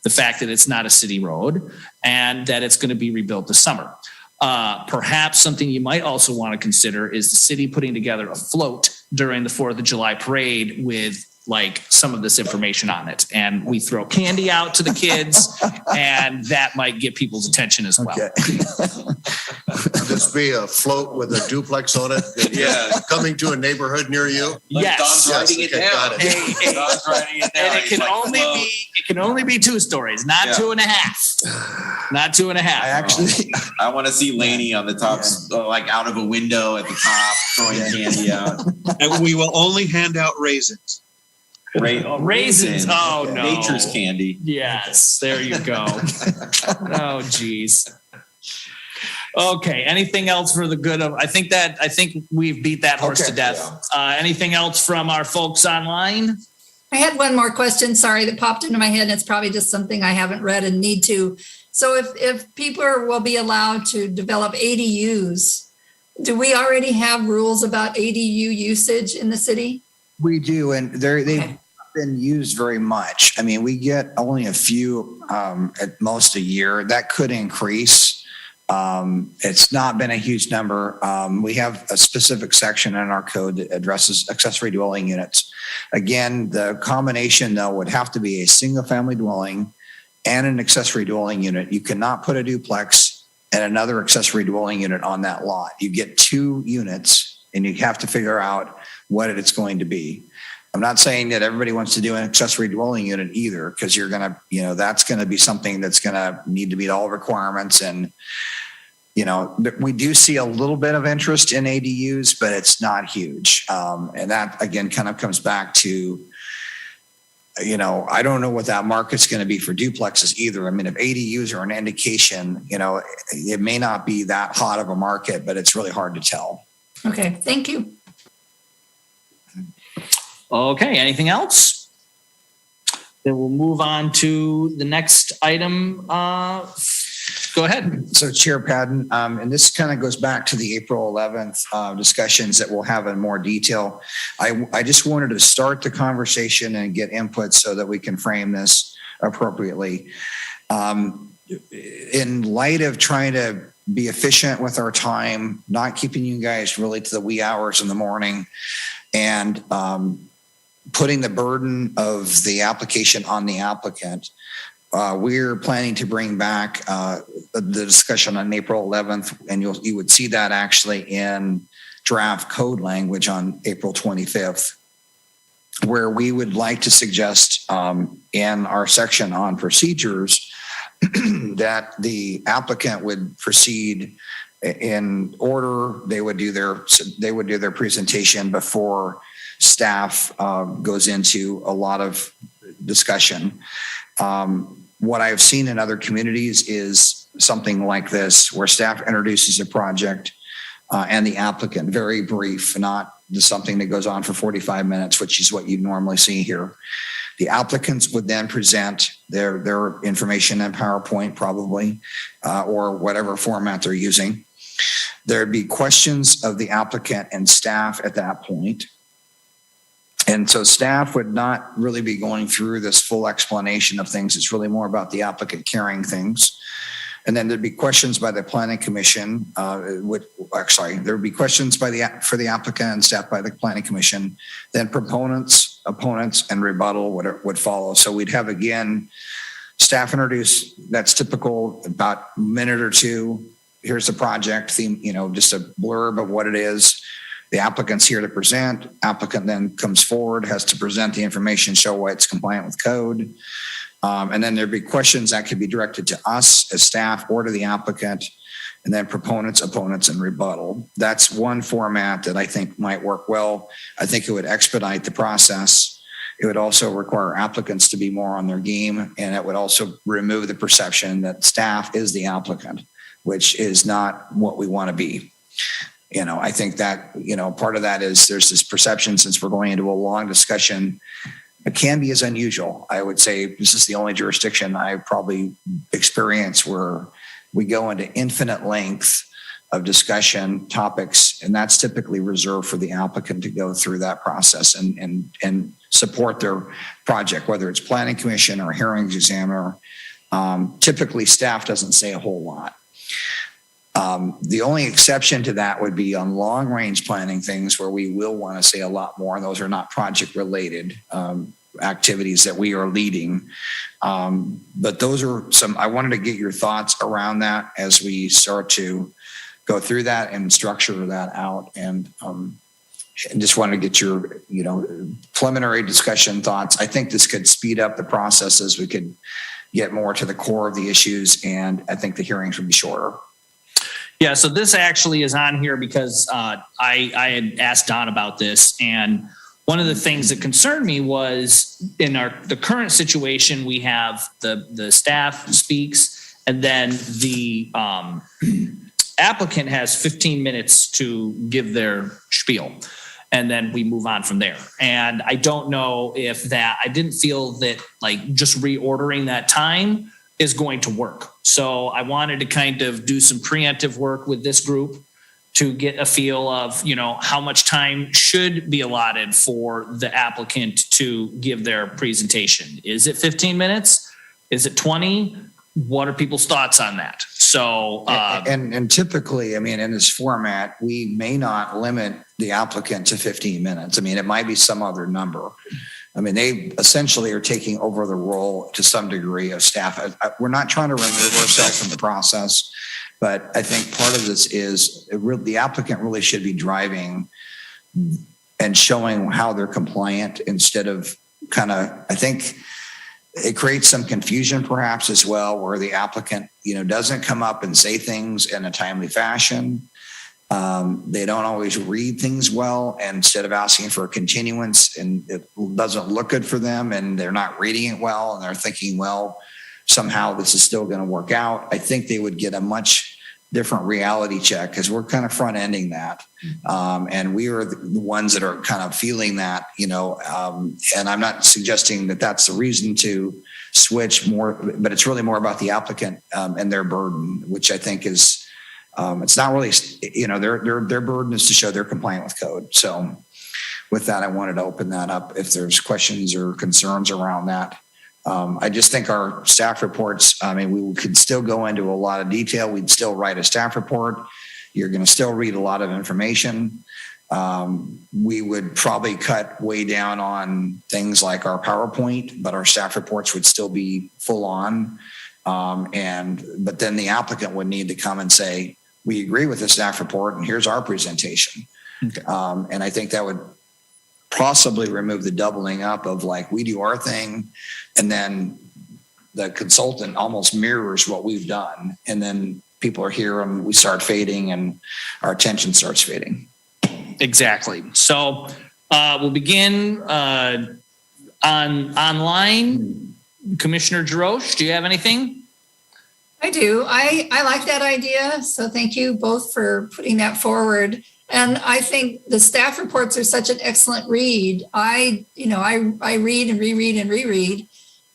the fact that it's not a city road and that it's going to be rebuilt this summer. Perhaps something you might also want to consider is the city putting together a float during the 4th of July parade with like some of this information on it. And we throw candy out to the kids and that might get people's attention as well. Okay. This be a float with a duplex on it. Yeah. Coming to a neighborhood near you. Yes. Don's writing it okay, down. got it. Don's writing it down. And it He's can like, only "Whoa." it can only be 2 stories, not Yeah. 2.5. Not 2.5. I actually, I want to see Laney on the top, like out of a window at the top, throwing candy out. And we will only hand out raisins. Raisins. Oh, no. Nature's candy. Yes, there you go. Oh, geez. Okay. Anything else for the good of? I think we've beat that horse to death. Anything else from our folks online? I had one more question, sorry, that popped into my head. It's probably just something I haven't read and need to. So if people will be allowed to develop ADUs, do we already have rules about ADU usage in the city? we do, and they've not been used very much. I mean, we get only a few at most a year. That could increase. It's not been a huge number. We have a specific section in our code that addresses accessory dwelling units. Again, the combination though would have to be a single family dwelling and an accessory dwelling unit. You cannot put a duplex and another accessory dwelling unit on that lot. You get 2 units and you have to figure out what it's going to be. I'm not saying that everybody wants to do an accessory dwelling unit either, because you're going to, that's going to be something that's going to need to meet all requirements. And, we do see a little bit of interest in ADUs, but it's not huge. And that again, kind of comes back to, I don't know what that market's going to be for duplexes either. I mean, if ADUs are an indication, it may not be that hot of a market, but it's really hard to tell. Okay, thank you. Okay, anything else? Then we'll move on to the next item. Go ahead. So Chair Padden, and this kind of goes back to the April 11th discussions that we'll have in more detail. I just wanted to start the conversation and get input so that we can frame this appropriately. In light of trying to be efficient with our time, not keeping you guys really to the wee hours in the morning, and putting the burden of the application on the applicant, we're planning to bring back the discussion on April 11th, and you would see that actually in draft code language on April 25th, where we would like to suggest in our section on procedures that the applicant would proceed in order. They would do their presentation before staff goes into a lot of discussion. What I've seen in other communities is something like this, where staff introduces a project and the applicant, very brief, not something that goes on for 45 minutes, which is what you normally see here. The applicants would then present their information in PowerPoint probably, or whatever format they're using. There'd be questions of the applicant and staff at that point. And so staff would not really be going through this full explanation of things. It's really more about the applicant carrying things. And then there'd be questions by the planning commission. There would be questions for the applicant and staff by the planning commission. Then proponents, opponents, and rebuttal would follow. So we'd have, again, staff introduce, that's typical, about a minute or two. Here's the project theme, just a blurb of what it is. The applicant's here to present. Applicant then comes forward, has to present the information, show why it's compliant with code. And then there'd be questions that could be directed to us as staff or to the applicant, and then proponents, opponents, and rebuttal. That's one format that I think might work well. I think it would expedite the process. It would also require applicants to be more on their game, and it would also remove the perception that staff is the applicant, which is not what we want to be. I think that, part of that is there's this perception, since we're going into a long discussion, Canby is unusual. I would say this is the only jurisdiction I probably experience where we go into infinite length of discussion topics, and that's typically reserved for the applicant to go through that process and support their project, whether it's planning commission or hearings examiner. Typically, staff doesn't say a whole lot. The only exception to that would be on long range planning things where we will want to say a lot more, and those are not project related activities that we are leading. But those are I wanted to get your thoughts around that as we start to go through that and structure that out. And just wanted to get your, preliminary discussion thoughts. I think this could speed up the processes. We could get more to the core of the issues, and I think the hearings would be shorter. Yeah, so this actually is on here because I had asked Don about this, and one of the things that concerned me was in the current situation, we have the staff speaks, and then the applicant has 15 minutes to give their spiel, and then we move on from there. And I don't know if I didn't feel that just reordering that time is going to work. So I wanted to kind of do some preemptive work with this group to get a feel of, how much time should be allotted for the applicant to give their presentation. Is it 15 minutes? Is it 20? What are people's thoughts on that? So, and typically, in this format, we may not limit the applicant to 15 minutes. It might be some other number. They essentially are taking over the role to some degree of staff. We're not trying to remove ourselves from the process, but I think part of this is the applicant really should be driving and showing how they're compliant instead of I think it creates some confusion perhaps as well, where the applicant, doesn't come up and say things in a timely fashion. They don't always read things well, and instead of asking for a continuance, and it doesn't look good for them, and they're not reading it well, and they're thinking, well, somehow this is still going to work out. I think they would get a much different reality check because we're kind of front ending that. And we are the ones that are kind of feeling that, and I'm not suggesting that that's the reason to switch more, but it's really more about the applicant and their burden, which I think is, it's not really, their burden is to show they're compliant with code. So with that, I wanted to open that up if there's questions or concerns around that. I just think our staff reports, we could still go into a lot of detail. We'd still write a staff report. You're going to still read a lot of information. We would probably cut way down on things like our PowerPoint, but our staff reports would still be full on. But then the applicant would need to come and say, we agree with the staff report and here's our presentation. Okay. And I think that would possibly remove the doubling up of we do our thing and then the consultant almost mirrors what we've done. And then people are here and we start fading and our attention starts fading. Exactly. So we'll begin online. Commissioner Jarosz, do you have anything? I do. I like that idea. So thank you both for putting that forward. And I think the staff reports are such an excellent read. I read and reread and reread,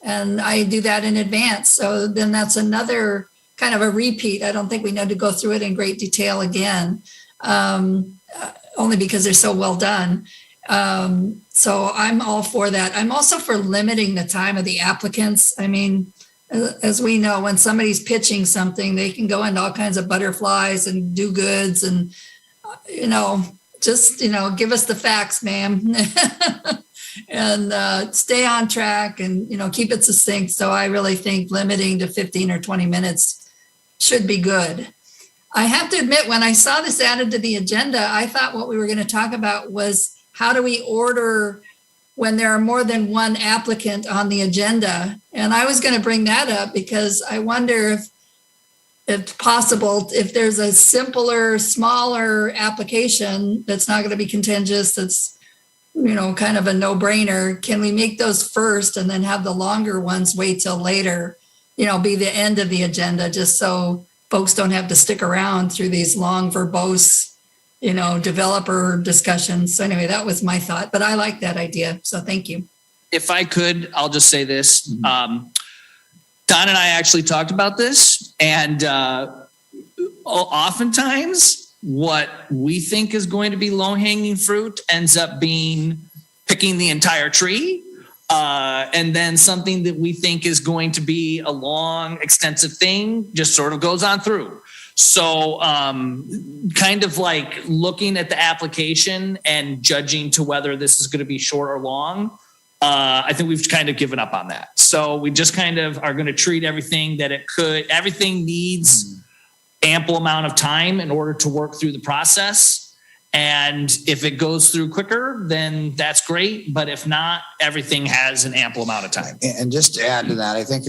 and I do that in advance. So then that's another kind of a repeat. I don't think we need to go through it in great detail again, only because they're so well done. So I'm all for that. I'm also for limiting the time of the applicants. I mean, as we know, when somebody's pitching something, they can go into all kinds of butterflies and do goods and, just, give us the facts, ma'am. And stay on track and, keep it succinct. So I really think limiting to 15 or 20 minutes should be good. I have to admit, when I saw this added to the agenda, I thought what we were going to talk about was how do we order when there are more than one applicant on the agenda? And I was going to bring that up because I wonder if possible, if there's a simpler, smaller application that's not going to be contentious, that's, kind of a no-brainer, can we make those first and then have the longer ones wait till later, be the end of the agenda, just so folks don't have to stick around through these long verbose, developer discussions. So anyway, that was my thought, but I like that idea. So thank you. If I could, I'll just say this. Don and I actually talked about this, and oftentimes what we think is going to be low-hanging fruit ends up being picking the entire tree. And then something that we think is going to be a long, extensive thing just sort of goes on through. So kind of like looking at the application and judging to whether this is going to be short or long, I think we've kind of given up on that. So we just kind of are going to treat everything that everything needs ample amount of time in order to work through the process. And if it goes through quicker, then that's great. But if not, everything has an ample amount of time. And just to add to that, I think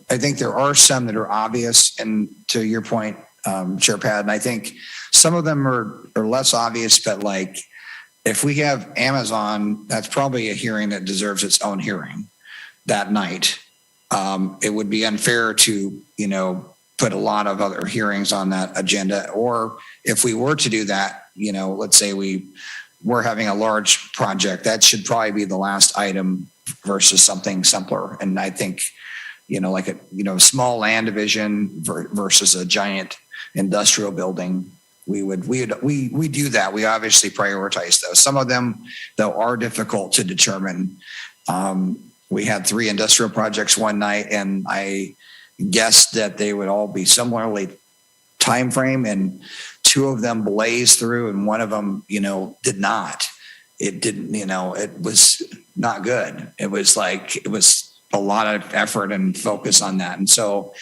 I think there are some that are obvious. And to your point, Chair Patton, I think some of them are less obvious, but like if we have Amazon, that's probably a hearing that deserves its own hearing that night. It would be unfair to, put a lot of other hearings on that agenda. Or if we were to do that, let's say we're having a large project, that should probably be the last item versus something simpler. And I think, like a small land division versus a giant industrial building, we do that. We obviously prioritize those. Some of them, though, are difficult to determine. We had 3 industrial projects one night, and I guessed that they would all be similarly time frame, and 2 of them blazed through and one of them, did not. It didn't, it was not good. It was a lot of effort and focus on that. And so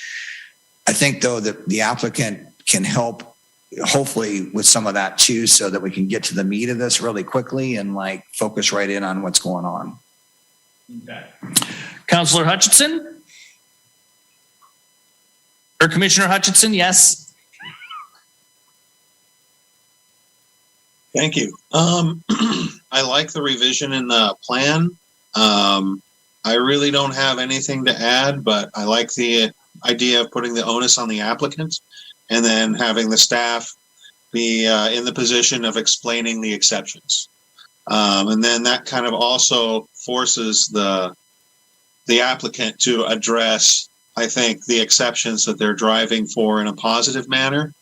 I think, though, that the applicant can help hopefully with some of that too, so that we can get to the meat of this really quickly and focus right in on what's going on. Okay. Councillor Hutchinson? Or Commissioner Hutchinson, yes. Thank you. I like the revision in the plan. I really don't have anything to add, but I like the idea of putting the onus on the applicant and then having the staff be in the position of explaining the exceptions. And then that kind of also forces the applicant to address, I think, the exceptions that they're driving for in a positive manner.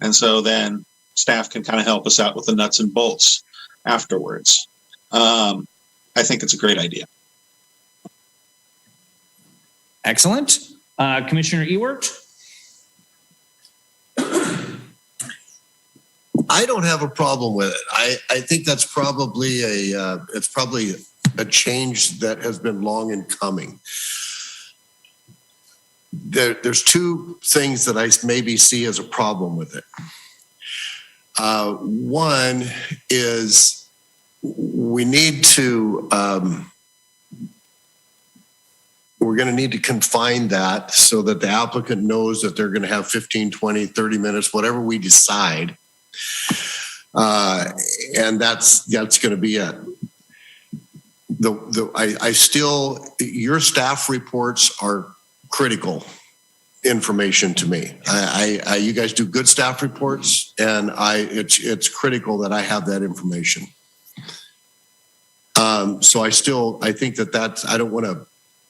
And so then staff can kind of help us out with the nuts and bolts afterwards. I think it's a great idea. Excellent. Commissioner Ewert? I don't have a problem with it. I think that's probably it's probably a change that has been long in coming. There's 2 things that I maybe see as a problem with it. One is we need to, we're going to need to confine that so that the applicant knows that they're going to have 15, 20, 30 minutes, whatever we decide. And that's going to be it. Your staff reports are critical information to me. You guys do good staff reports, and it's critical that I have that information. So I think that's I don't want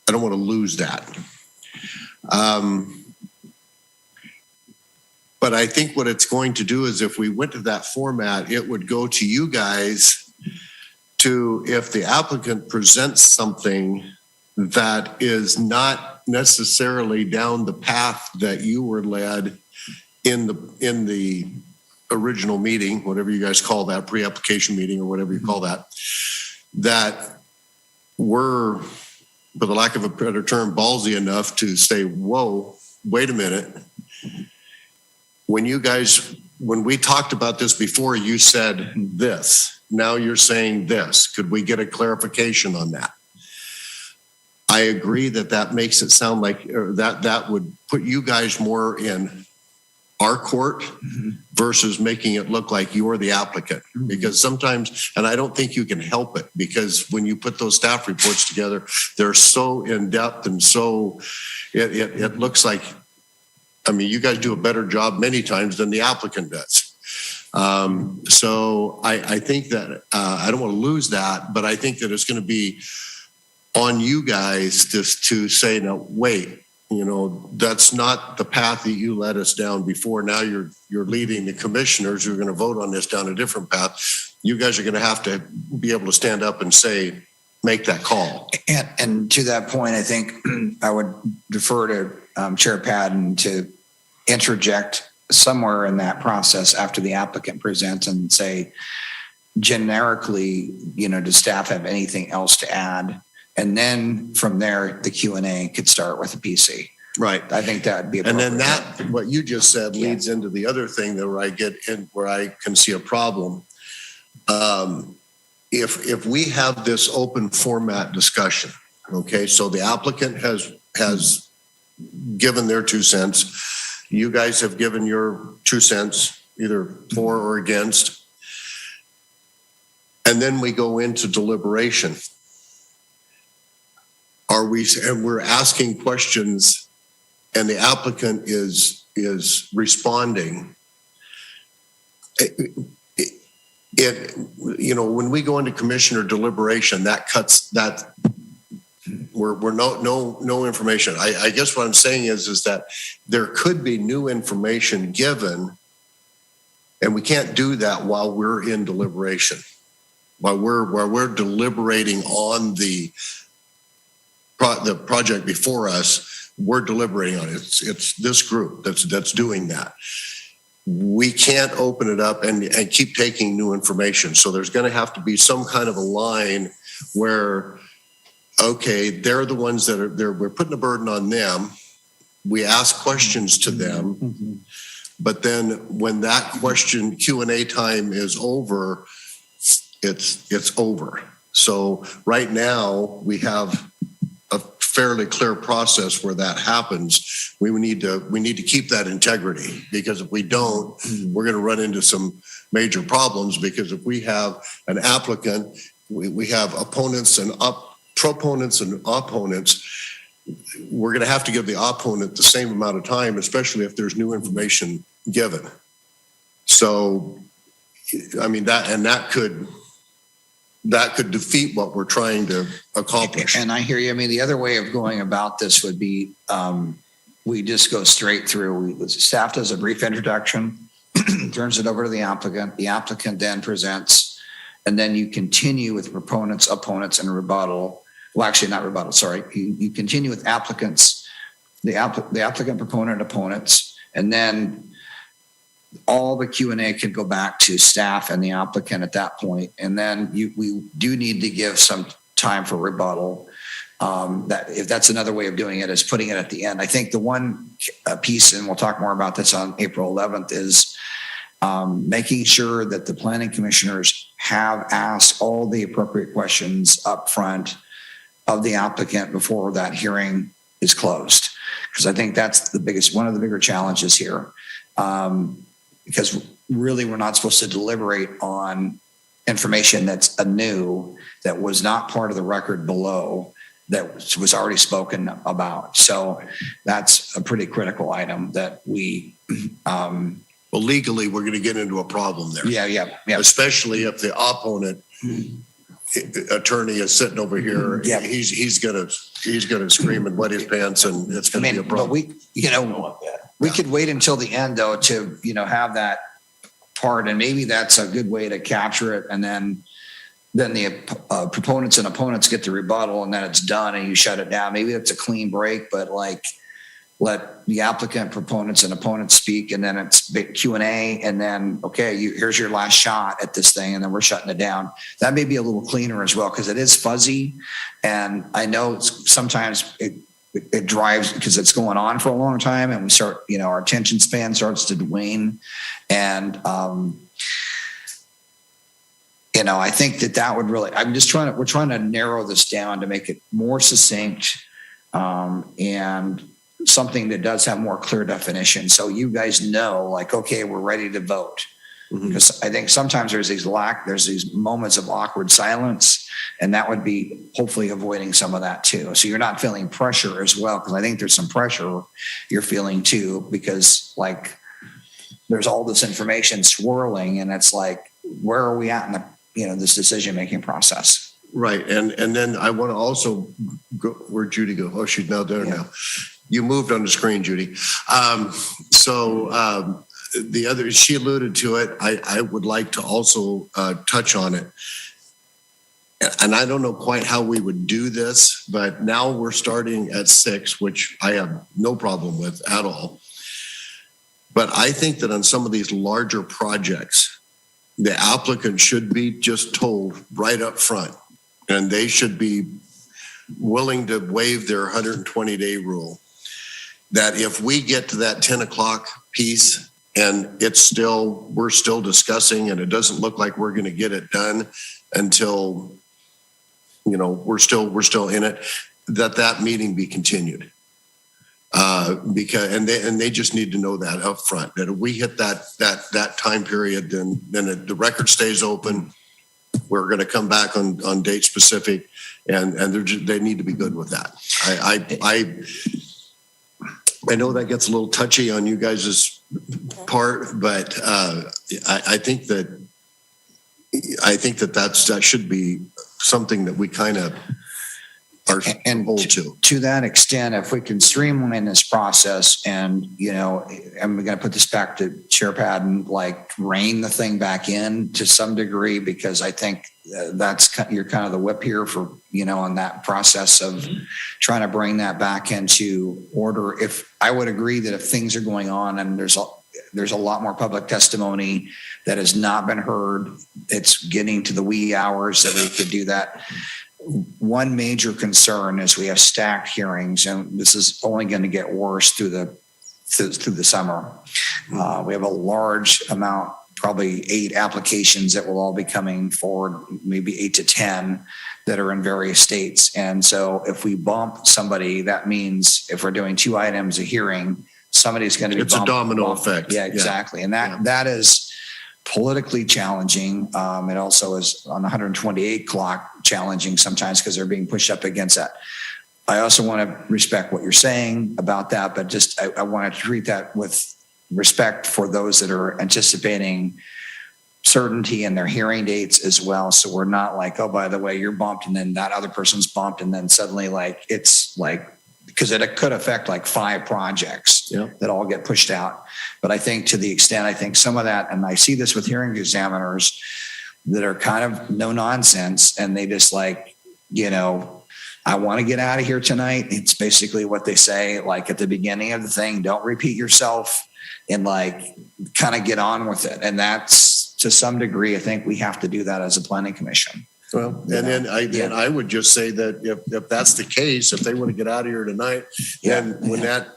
to lose that. But I think what it's going to do is if we went to that format, it would go to you guys to, if the applicant presents something that is not necessarily down the path that you were led in the original meeting, whatever you guys call that, pre-application meeting or whatever you call that, that we're, for the lack of a better term, ballsy enough to say, whoa, wait a minute. When we talked about this before, you said this. Now you're saying this. Could we get a clarification on that? I agree that makes it sound like that would put you guys more in our court versus making it look like you're the applicant. Because sometimes, and I don't think you can help it, because when you put those staff reports together, they're so in-depth and so it looks like, I mean, you guys do a better job many times than the applicant does. So I think that I don't want to lose that, but I think that it's going to be on you guys just to say, no, wait, that's not the path that you led us down before. Now you're leading the commissioners who are going to vote on this down a different path. You guys are going to have to be able to stand up and say, make that call. And to that point, I think I would defer to Chair Padden to interject somewhere in that process after the applicant presents and say, generically, does staff have anything else to add? And then from there, the Q&A could start with a PC. Right. I think that would be appropriate. And then what you just said leads into the other thing that where I can see a problem. If we have this open format discussion, okay, so the applicant has given their 2 cents. You guys have given your 2 cents, either for or against. And then we go into deliberation. And we're asking questions and the applicant is responding. When we go into commissioner deliberation, that cuts that. We're no information. I guess what I'm saying is that there could be new information given, and we can't do that while we're in deliberation. While we're deliberating on the project before us, we're deliberating on it. It's this group that's doing that. We can't open it up and keep taking new information. So there's going to have to be some kind of a line where, okay, they're the ones that are there. We're putting a burden on them. We ask questions to them, but then when that question Q&A time is over, it's over. So right now we have a fairly clear process where that happens. We need to keep that integrity, because if we don't, we're going to run into some major problems. Because if we have an applicant, we have opponents and proponents and opponents, we're going to have to give the opponent the same amount of time, especially if there's new information given. So, I mean, that could defeat what we're trying to accomplish. And I hear you. I mean, the other way of going about this would be we just go straight through. Staff does a brief introduction, turns it over to the applicant. The applicant then presents, and then you continue with proponents, opponents, and rebuttal. Well, actually, not rebuttal. Sorry, you continue with applicants, the applicant, proponent, opponents, and then all the Q&A can go back to staff and the applicant at that point. And then we do need to give some time for rebuttal. That if that's another way of doing it, is putting it at the end. I think the one piece, and we'll talk more about this on April 11th, is making sure that the planning commissioners have asked all the appropriate questions up front of the applicant before that hearing is closed. Because I think that's one of the bigger challenges here. Because really we're not supposed to deliberate on information that's anew, that was not part of the record below, that was already spoken about. So that's a pretty critical item that we... well, legally, we're going to get into a problem there. Yeah. Especially if the opponent attorney is sitting over here. Yeah. He's gonna scream and wet his pants, and it's going to be a problem. But We could wait until the end though to, have that part, and maybe that's a good way to capture it. And then the proponents and opponents get the rebuttal, and then it's done and you shut it down. Maybe that's a clean break, but let the applicant, proponents and opponents speak, and then it's Q&A, and then, okay, here's your last shot at this thing, and then we're shutting it down. That may be a little cleaner as well, because it is fuzzy. And I know sometimes it drives because it's going on for a long time, and we start, our attention span starts to wane. And, I think that would really, we're trying to narrow this down to make it more succinct, and something that does have more clear definition. So you guys know, okay, we're ready to vote. Because I think sometimes there's these moments of awkward silence, and that would be hopefully avoiding some of that too. So you're not feeling pressure as well, because I think there's some pressure you're feeling too, because there's all this information swirling, and it's where are we at in the this decision-making process? Right. And then I want to also go, where'd Judy go? Oh, she's now there now. You moved on the screen, Judy. The other, she alluded to it. I would like to also touch on it. And I don't know quite how we would do this, but now we're starting at 6, which I have no problem with at all. But I think that on some of these larger projects, the applicant should be just told right up front, and they should be willing to waive their 120-day rule, that if we get to that 10 o'clock piece and we're still discussing, and it doesn't look like we're going to get it done until, we're still in it, that meeting be continued. Because they just need to know that up front, that if we hit that time period, then the record stays open. We're going to come back on date specific, and they need to be good with that. I know that gets a little touchy on you guys' part, but I think that should be something that we kind of are hold to. To that extent, if we can streamline this process, and and we're going to put this back to Chair Padden, rein the thing back in to some degree, because I think you're kind of the whip here for on that process of trying to bring that back into order. If I would agree that if things are going on and there's a lot more public testimony that has not been heard, it's getting to the wee hours that we could do that. One major concern is we have stacked hearings, and this is only going to get worse through the summer. We have a large amount, probably 8 applications that will all be coming forward, maybe 8 to 10 that are in various states. And so if we bump somebody, that means if we're doing 2 items a hearing, somebody's going to be bumped. It's a domino effect. Yeah, exactly. And that is politically challenging. It also is on the 128 clock challenging sometimes, because they're being pushed up against that. I also want to respect what you're saying about that, but just I want to treat that with respect for those that are anticipating certainty in their hearing dates as well. So we're not oh, by the way, you're bumped, and then that other person's bumped, and then suddenly because it could affect 5 projects that all get pushed out. But I think to the extent, I think some of that, and I see this with hearing examiners that are kind of no nonsense, and they just I want to get out of here tonight. It's basically what they say, at the beginning of the thing, don't repeat yourself, and kind of get on with it. And that's, to some degree, I think we have to do that as a planning commission. Well, then I would just say that if that's the case, if they want to get out of here tonight, then when that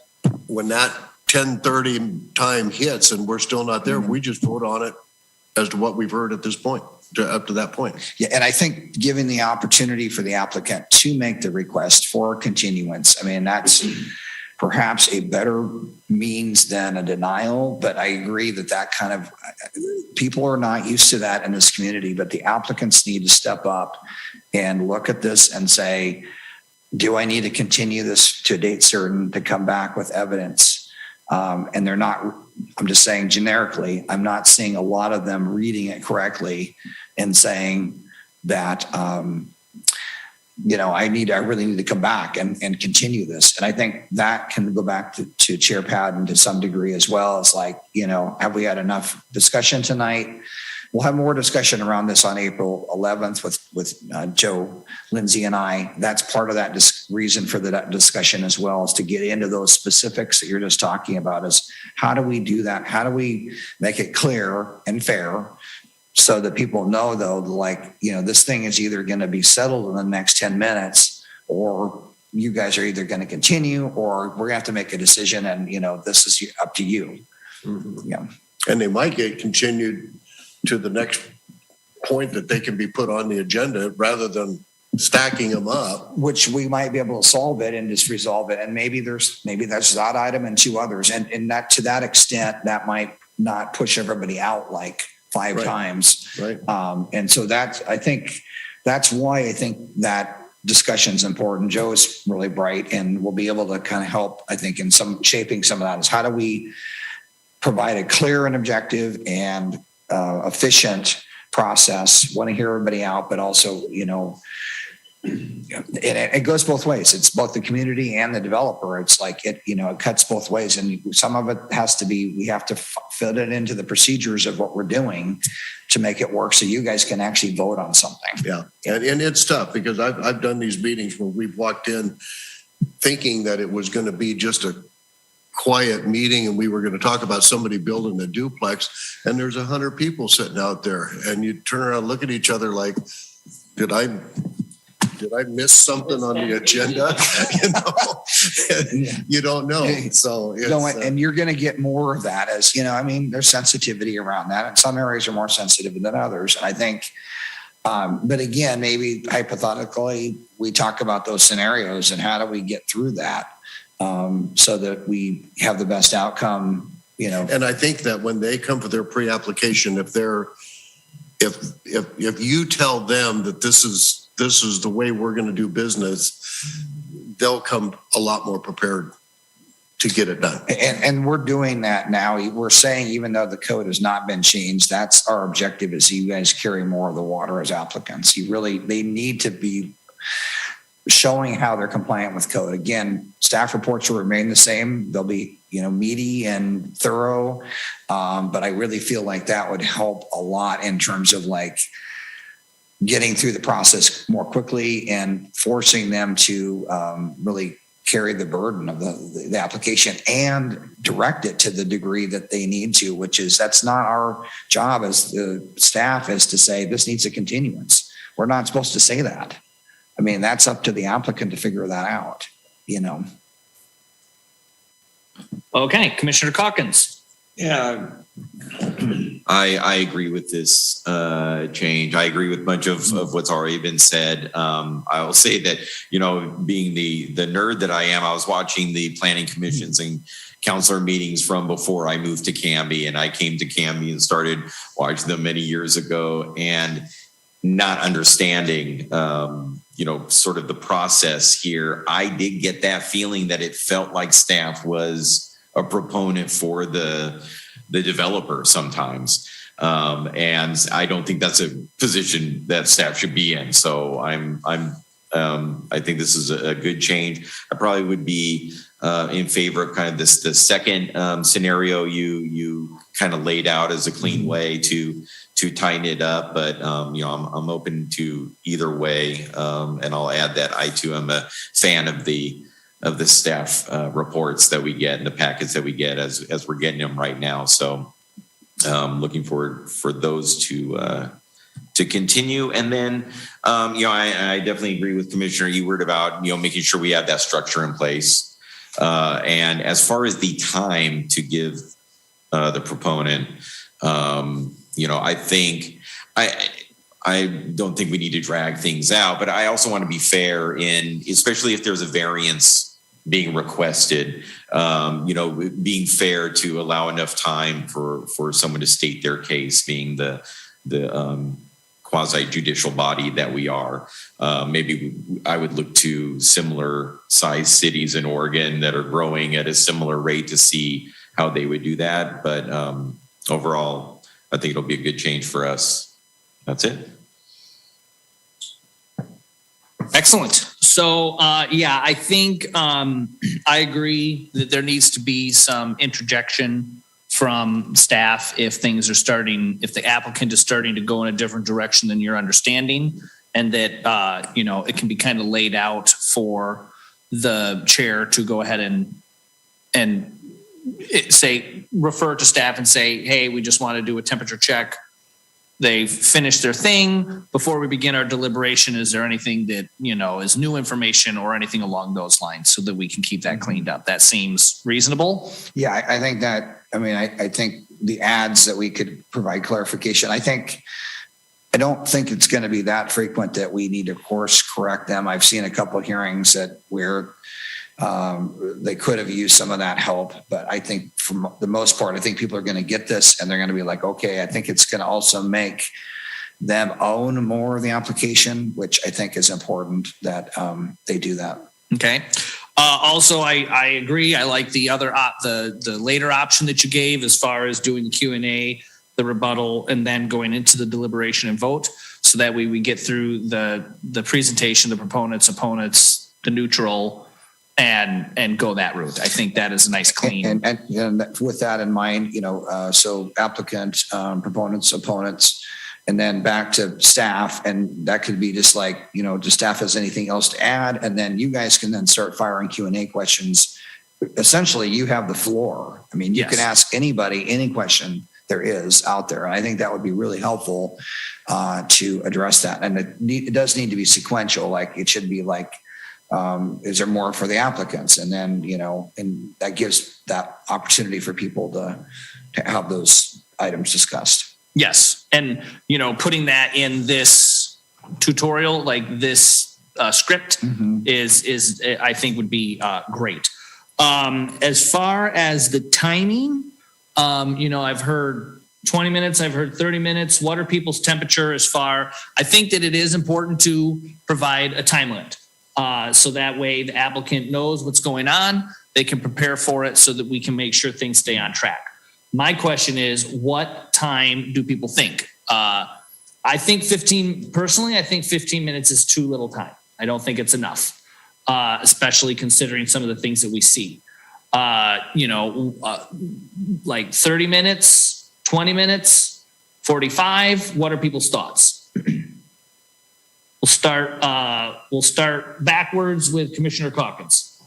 10:30 time hits and we're still not there, we just vote on it as to what we've heard at this point, up to that point. Yeah, and I think giving the opportunity for the applicant to make the request for continuance, I mean, that's perhaps a better means than a denial, but I agree that kind of, people are not used to that in this community, but the applicants need to step up and look at this and say, do I need to continue this to a date certain to come back with evidence? And they're not, I'm just saying generically, I'm not seeing a lot of them reading it correctly and saying that, I really need to come back and continue this. And I think that can go back to Chair Patton to some degree as well. It's like, have we had enough discussion tonight? We'll have more discussion around this on April 11th with Joe, Lindsay, and I. That's part of that reason for that discussion as well, is to get into those specifics that you're just talking about. Is how do we do that? How do we make it clear and fair so that people know, though, like, this thing is either going to be settled in the next 10 minutes, or you guys are either going to continue, or we're going to have to make a decision, and this is up to you. Mm-hmm. Yeah, And they might get continued to the next point that they can be put on the agenda rather than stacking them up. which we might be able to solve it and just resolve it. And maybe that's that item and two others. And that, to that extent, that might not push everybody out like 5 Right. times. Right. And so that's why I think that discussion's important. Joe is really bright and will be able to kind of help, I think, in shaping some of that, is how do we provide a clear and objective and efficient process. Want to hear everybody out, but also, it goes both ways. It's both the community and the developer. It's like it cuts both ways, and some of it has to be, we have to fit it into the procedures of what we're doing to make it work, so you guys can actually vote on something. Yeah. And it's tough because I've done these meetings where we've walked in thinking that it was going to be just a quiet meeting and we were going to talk about somebody building a duplex, and there's 100 people sitting out there, and you turn around and look at each other like, did I miss something on the agenda? You don't know. So And you're going to get more of that, as there's sensitivity around that, and some areas are more sensitive than others. And I think, but again, maybe hypothetically, we talk about those scenarios and how do we get through that, so that we have the best outcome. And I think that when they come for their pre-application, if you tell them that this is the way we're going to do business, they'll come a lot more prepared to get it done. And we're doing that now. We're saying, even though the code has not been changed, that's our objective, is you guys carry more of the water as applicants. They need to be showing how they're compliant with code. Again, staff reports will remain the same. They'll be, meaty and thorough. But I really feel like that would help a lot in terms of like getting through the process more quickly and forcing them to really carry the burden of the application and direct it to the degree that they need to, which is, that's not our job as the staff, is to say this needs a continuance. We're not supposed to say that. I mean, that's up to the applicant to figure that out, Okay, Commissioner Calkins. Yeah. I agree with this change. I agree with much of what's already been said. I'll say that, being the nerd that I am, I was watching the planning commissions and counselor meetings from before I moved to Canby, and I came to Canby and started watching them many years ago, and not understanding, sort of the process here. I did get that feeling that it felt like staff was a proponent for the developer sometimes. And I don't think that's a position that staff should be in. So I think this is a good change. I probably would be in favor of kind of the second scenario you kind of laid out as a clean way to tighten it up. But I'm open to either way. And I'll add that I too am a fan of the staff reports that we get and the packets that we get as we're getting them right now. So looking forward for those to continue. And then, I definitely agree with Commissioner Ewert about, making sure we have that structure in place. And as far as the time to give the proponent, I think I don't think we need to drag things out, but I also want to be fair especially if there's a variance being requested, being fair to allow enough time for someone to state their case, being the quasi judicial body that we are. Maybe I would look to similar size cities in Oregon that are growing at a similar rate to see how they would do that. But overall, I think it'll be a good change for us. That's it. Excellent. Excellent. So, yeah, I think I agree that there needs to be some interjection from staff if if the applicant is starting to go in a different direction than your understanding, and that, it can be kind of laid out for the chair to go ahead and refer to staff and say, hey, we just want to do a temperature check. They've finished their thing. Before we begin our deliberation, is there anything that, is new information or anything along those lines so that we can keep that cleaned up? That seems reasonable. Yeah, I think that, I think the ads that we could provide clarification, I don't think it's going to be that frequent that we need to course correct them. I've seen a couple of hearings that where they could have used some of that help, but I think for the most part, I think people are going to get this and they're going to be like, okay, I think it's going to also make them own more of the application, which I think is important that they do that. Okay. Also, I agree. I like the other the later option that you gave as far as doing the Q&A, the rebuttal, and then going into the deliberation and vote. So that way we get through the presentation, the proponents, opponents, the neutral, and go that route. I think that is a nice clean. And with that in mind, so applicant, proponents, opponents, and then back to staff. And that could be just like, does staff has anything else to add? And then you guys can then start firing Q&A questions. Essentially, you have the floor. You can ask anybody any question there is out there. And I think that would be really helpful to address that. And it does need to be sequential. Like it should be like, is there more for the applicants? And then, and that gives that opportunity for people to have those items discussed. Yes. And, putting that in this tutorial, like this script is I think would be great. As far as the timing, I've heard 20 minutes, I've heard 30 minutes. What are people's temperature I think that it is important to provide a time limit. So that way the applicant knows what's going on. They can prepare for it so that we can make sure things stay on track. My question is, what time do people think? I think 15 minutes is too little time. I don't think it's enough, especially considering some of the things that we see. Like 30 minutes, 20 minutes, 45. What are people's thoughts? We'll start backwards with Commissioner Calkins.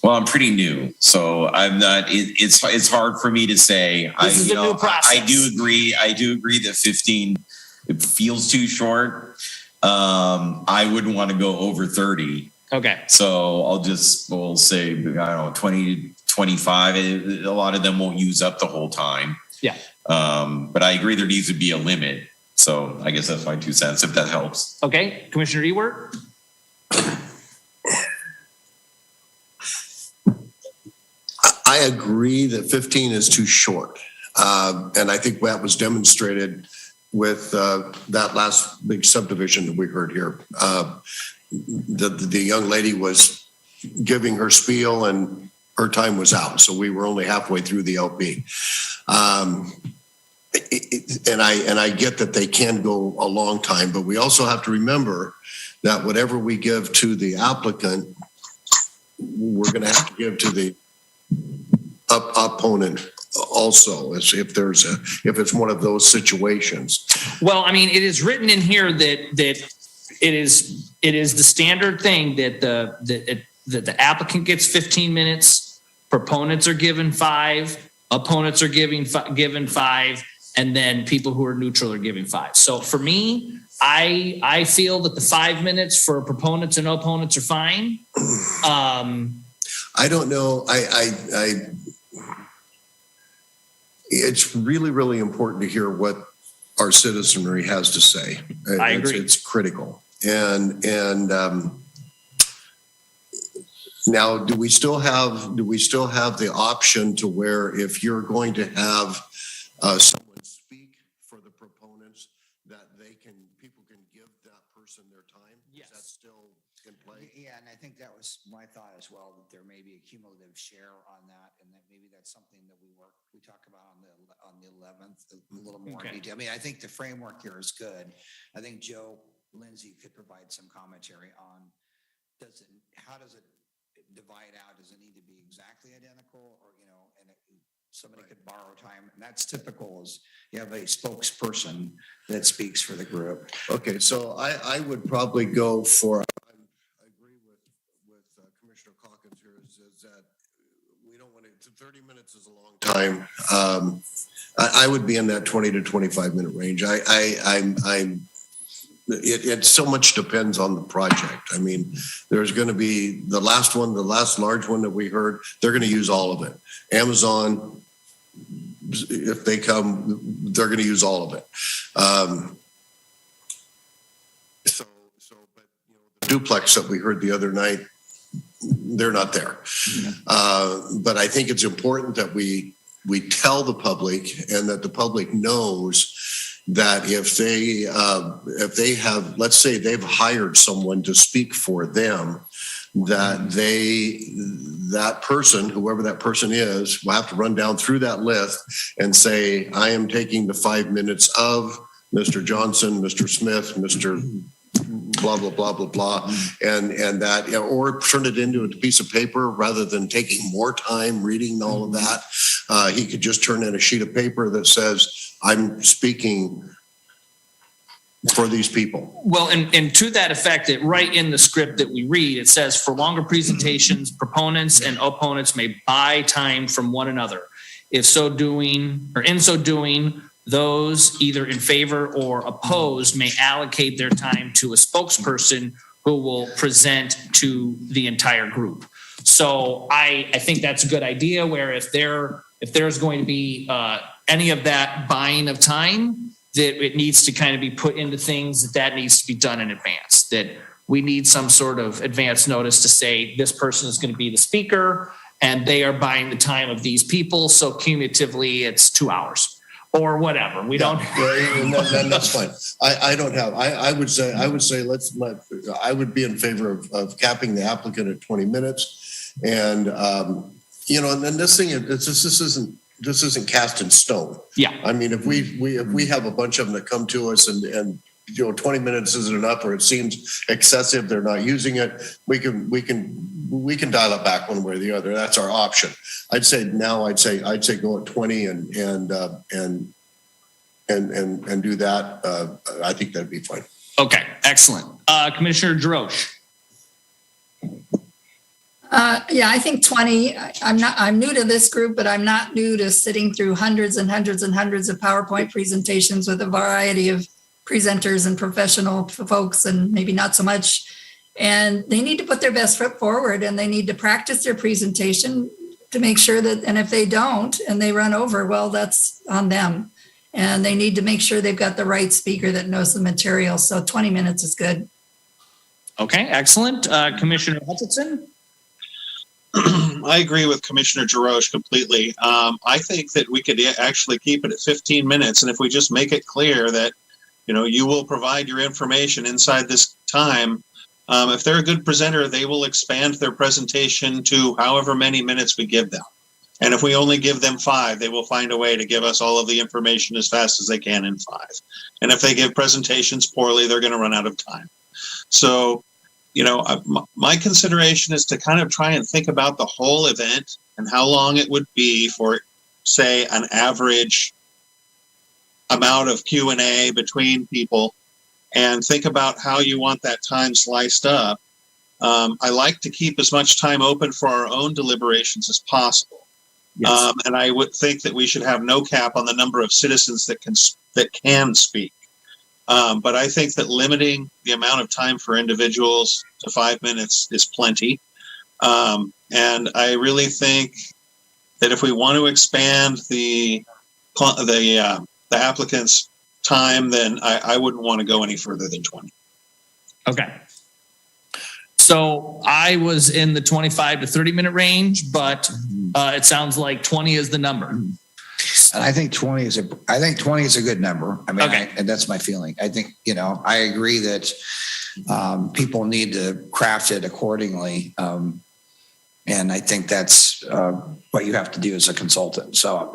Well, I'm pretty new, so I'm not. It's hard for me to say. This is a new process. I do agree that 15 it feels too short. I wouldn't want to go over 30. Okay. So we'll say 20, 25. A lot of them won't use up the whole time. Yeah. But I agree there needs to be a limit. So I guess that's my 2 cents, if that helps. Okay, Commissioner Ewert. I agree that 15 is too short. And I think that was demonstrated with that last big subdivision that we heard here. The young lady was giving her spiel and her time was out. So we were only halfway through the LP. And I get that they can go a long time, but we also have to remember that whatever we give to the applicant, we're going to have to give to the opponent also, as if it's one of those situations. Well, it is written in here that it is the standard thing that the applicant gets 15 minutes, proponents are given 5, opponents are given 5, and then people who are neutral are giving 5. So for me, I feel that the 5 minutes for proponents and opponents are fine. I don't know. It's really, really important to hear what our citizenry has to say. I agree. It's critical. And now, do we still have the option to where if you're going to have someone speak for the proponents, that people can give that person their time? Yes. Is that still in play? Yeah, and I think that was my thought as well, that there may be a cumulative share on that, and that maybe that's something that we talk about on the 11th, a little more in Okay. detail. I mean, I think the framework here is good. I think Joe Lindsay could provide some commentary on, how does it divide out? Does it need to be exactly identical, or, and somebody could borrow time? And that's typical, is you have a spokesperson that speaks for the group. Okay, so I would probably go for, I agree with Commissioner Calkins here, is that we don't want to, 30 minutes is a long time. I would be in that 20 to 25 minute range. It so much depends on the project. I mean, there's going to be the last large one that we heard, they're going to use all of it. Amazon, if they come, they're going to use all of it. But the duplex that we heard the other night, they're not there. But I think it's important that we tell the public, and that the public knows that if they have, let's say they've hired someone to speak for them, that person, whoever that person is, will have to run down through that list and say, I am taking the 5 minutes of Mr. Johnson, Mr. Smith, Mr. blah, blah, blah, blah, blah. And that, or turn it into a piece of paper rather than taking more time reading all of that. He could just turn in a sheet of paper that says, I'm speaking for these people. Well, and to that effect, right in the script that we read, it says, for longer presentations, proponents and opponents may buy time from one another. In so doing, those either in favor or opposed may allocate their time to a spokesperson who will present to the entire group. So I think that's a good idea, where if there's going to be any of that buying of time, that it needs to kind of be put into things that needs to be done in advance, that we need some sort of advance notice to say this person is going to be the speaker and they are buying the time of these people. So cumulatively it's 2 hours or whatever. We don't. And that's fine. I would say I would be in favor of capping the applicant at 20 minutes. And, and then this isn't cast in stone. Yeah. I mean, if we have a bunch of them that come to us and 20 minutes isn't enough, or it seems excessive, they're not using it, we can dial it back one way or the other. That's our option. I'd say go at 20 and do that. I think that'd be fine. Okay, excellent. Commissioner Drosch. Yeah, I think 20. I'm new to this group, but I'm not new to sitting through hundreds and hundreds and hundreds of PowerPoint presentations with a variety of presenters and professional folks, and maybe not so much. And they need to put their best foot forward, and they need to practice their presentation to make sure that, and if they don't and they run over, well, that's on them. And they need to make sure they've got the right speaker that knows the material. So 20 minutes is good. Okay, excellent. Commissioner Hutchinson. I agree with Commissioner Jarosh completely. I think that we could actually keep it at 15 minutes. And if we just make it clear that, you will provide your information inside this time, if they're a good presenter, they will expand their presentation to however many minutes we give them. And if we only give them 5, they will find a way to give us all of the information as fast as they can in 5. And if they give presentations poorly, they're going to run out of time. So, my consideration is to kind of try and think about the whole event and how long it would be for, say, an average amount of Q&A between people, and think about how you want that time sliced up. I like to keep as much time open for our own deliberations as possible. Yes. And I would think that we should have no cap on the number of citizens that can speak. But I think that limiting the amount of time for individuals to 5 minutes is plenty. And I really think that if we want to expand the applicant's time, then I wouldn't want to go any further than 20. Okay. So I was in the 25 to 30 minute range, but it sounds like 20 is the number. Yes. And I think 20 is a good number. I mean, Okay. and that's my feeling. I think, I agree that people need to craft it accordingly. And I think that's what you have to do as a consultant. So,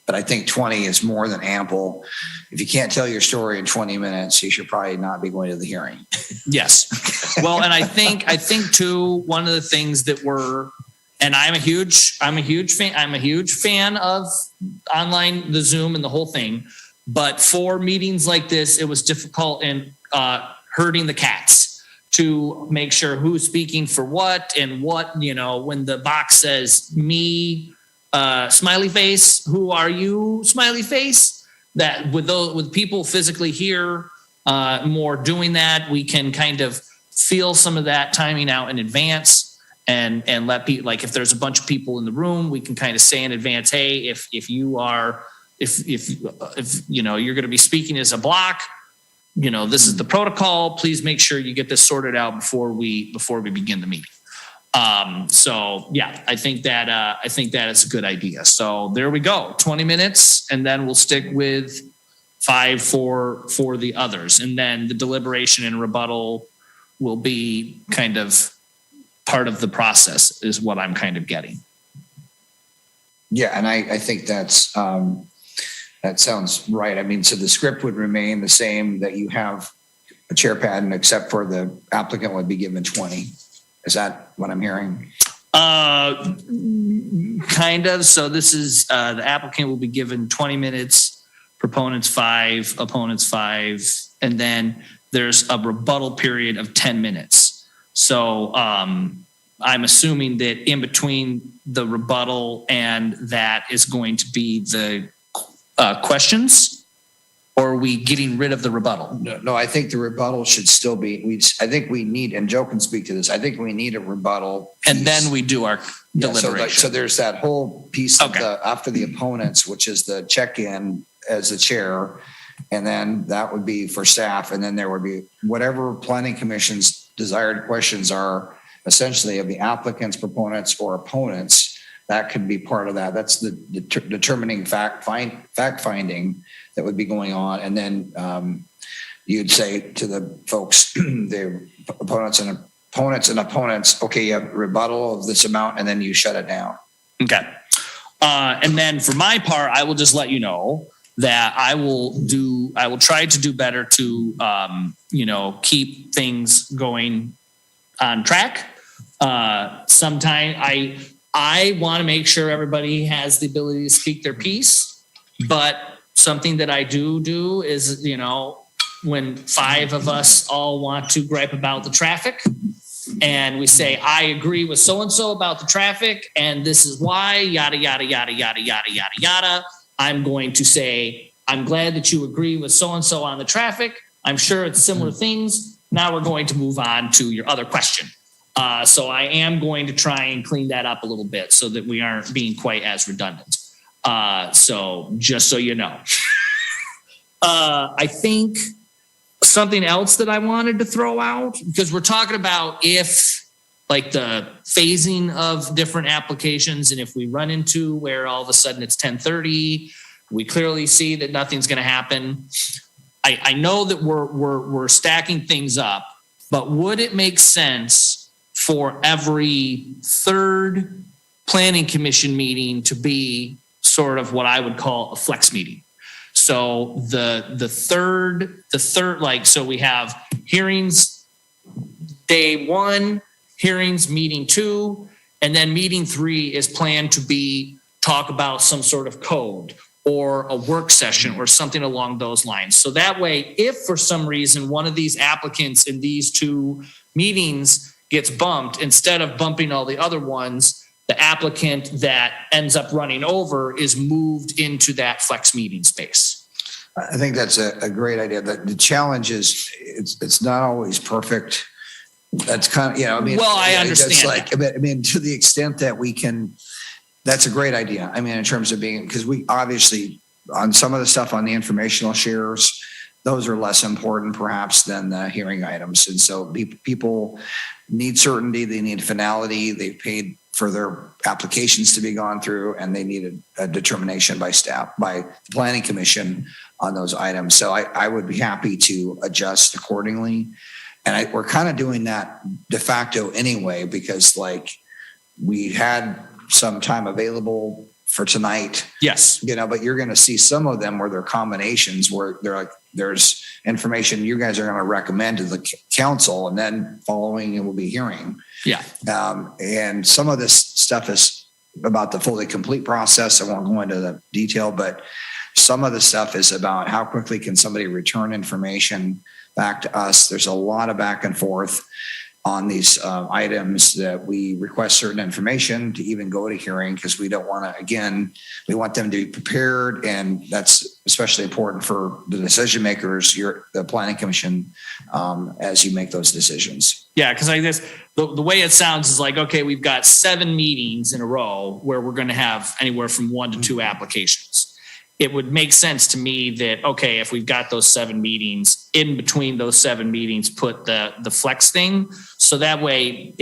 but I think 20 is more than ample. If you can't tell your story in 20 minutes, you should probably not be going to the hearing. Yes. Well, and I think too, one of the things that and I'm a huge fan of online, the Zoom and the whole thing. But for meetings like this, it was difficult in herding the cats to make sure who's speaking for what and what, when the box says me, smiley face, who are you, smiley face, that with people physically here, more doing that, we can kind of feel some of that timing out in advance. And let people, like if there's a bunch of people in the room, we can kind of say in advance, hey, if you're going to be speaking as a block, this is the protocol. Please make sure you get this sorted out before we begin the meeting. So yeah, I think that is a good idea. So there we go, 20 minutes, and then we'll stick with 5 for the others, and then the deliberation and rebuttal will be kind of part of the process, is what I'm kind of getting. Yeah, and I think that sounds right. I mean, so the script would remain the same, that you have a chair pattern, except for the applicant would be given 20. Is that what I'm hearing? Kind of. So this is the applicant will be given 20 minutes, proponents 5, opponents 5, and then there's a rebuttal period of 10 minutes. So I'm assuming that in between the rebuttal and that is going to be the questions, or are we getting rid of the rebuttal? No, I think the rebuttal should still be, I think we need, and Joe can speak to this, I think we need a rebuttal piece. And then we do our deliberation. So there's that whole piece of after the opponents, which is the check-in as the chair, and then that would be for staff, and then there would be whatever planning commission's desired questions are, essentially of the applicants, proponents, or opponents. That could be part of that. That's the determining fact finding that would be going on, and then you'd say to the folks, the opponents, okay, you have rebuttal of this amount, and then you shut it down. Okay. And then for my part, I will just let you know that I will try to do better to, keep things going on track. Sometime I want to make sure everybody has the ability to speak their piece, but something that I do is, when 5 of us all want to gripe about the traffic, and we say, I agree with so-and-so about the traffic, and this is why, yada, yada, yada, yada, yada, yada, yada. I'm going to say, I'm glad that you agree with so-and-so on the traffic. I'm sure it's similar things. Now we're going to move on to your other question. So I am going to try and clean that up a little bit so that we aren't being quite as redundant. So just so you know. I think something else that I wanted to throw out, because we're talking about if like the phasing of different applications, and if we run into where all of a sudden it's 10:30, we clearly see that nothing's going to happen. I know that we're stacking things up, but would it make sense for every third planning commission meeting to be sort of what I would call a flex meeting? So the third, like, so we have hearings day 1, hearings meeting 2, and then meeting 3 is planned to be talk about some sort of code or a work session or something along those lines. So that way, if for some reason one of these applicants in these 2 meetings gets bumped, instead of bumping all the other ones, the applicant that ends up running over is moved into that flex meeting space. I think that's a great idea. The challenge is it's not always perfect. That's kind of, I understand. To the extent that we can, that's a great idea. I mean, in terms of being, because we obviously on some of the stuff on the informational shares, those are less important perhaps than the hearing items. And so people need certainty. They need finality. They paid for their applications to be gone through, and they needed a determination by staff, by the planning commission on those items. So I would be happy to adjust accordingly. And we're kind of doing that de facto anyway, because like we had some time available for tonight, Yes. but you're going to see some of them where they're combinations where they're like, there's information you guys are going to recommend to the council, and then following it will be hearing. Yeah. And some of this stuff is about the fully complete process. I won't go into the detail, but some of the stuff is about how quickly can somebody return information back to us. There's a lot of back and forth on these items that we request certain information to even go to hearing, because we don't want to, again, we want them to be prepared. And that's especially important for the decision makers, the planning commission, as you make those decisions. Yeah, because I guess the way it sounds is like, okay, we've got 7 meetings in a row where we're going to have anywhere from 1 to 2 applications. It would make sense to me that, okay, if we've got those 7 meetings, in between those 7 meetings, put the flex thing. So that way,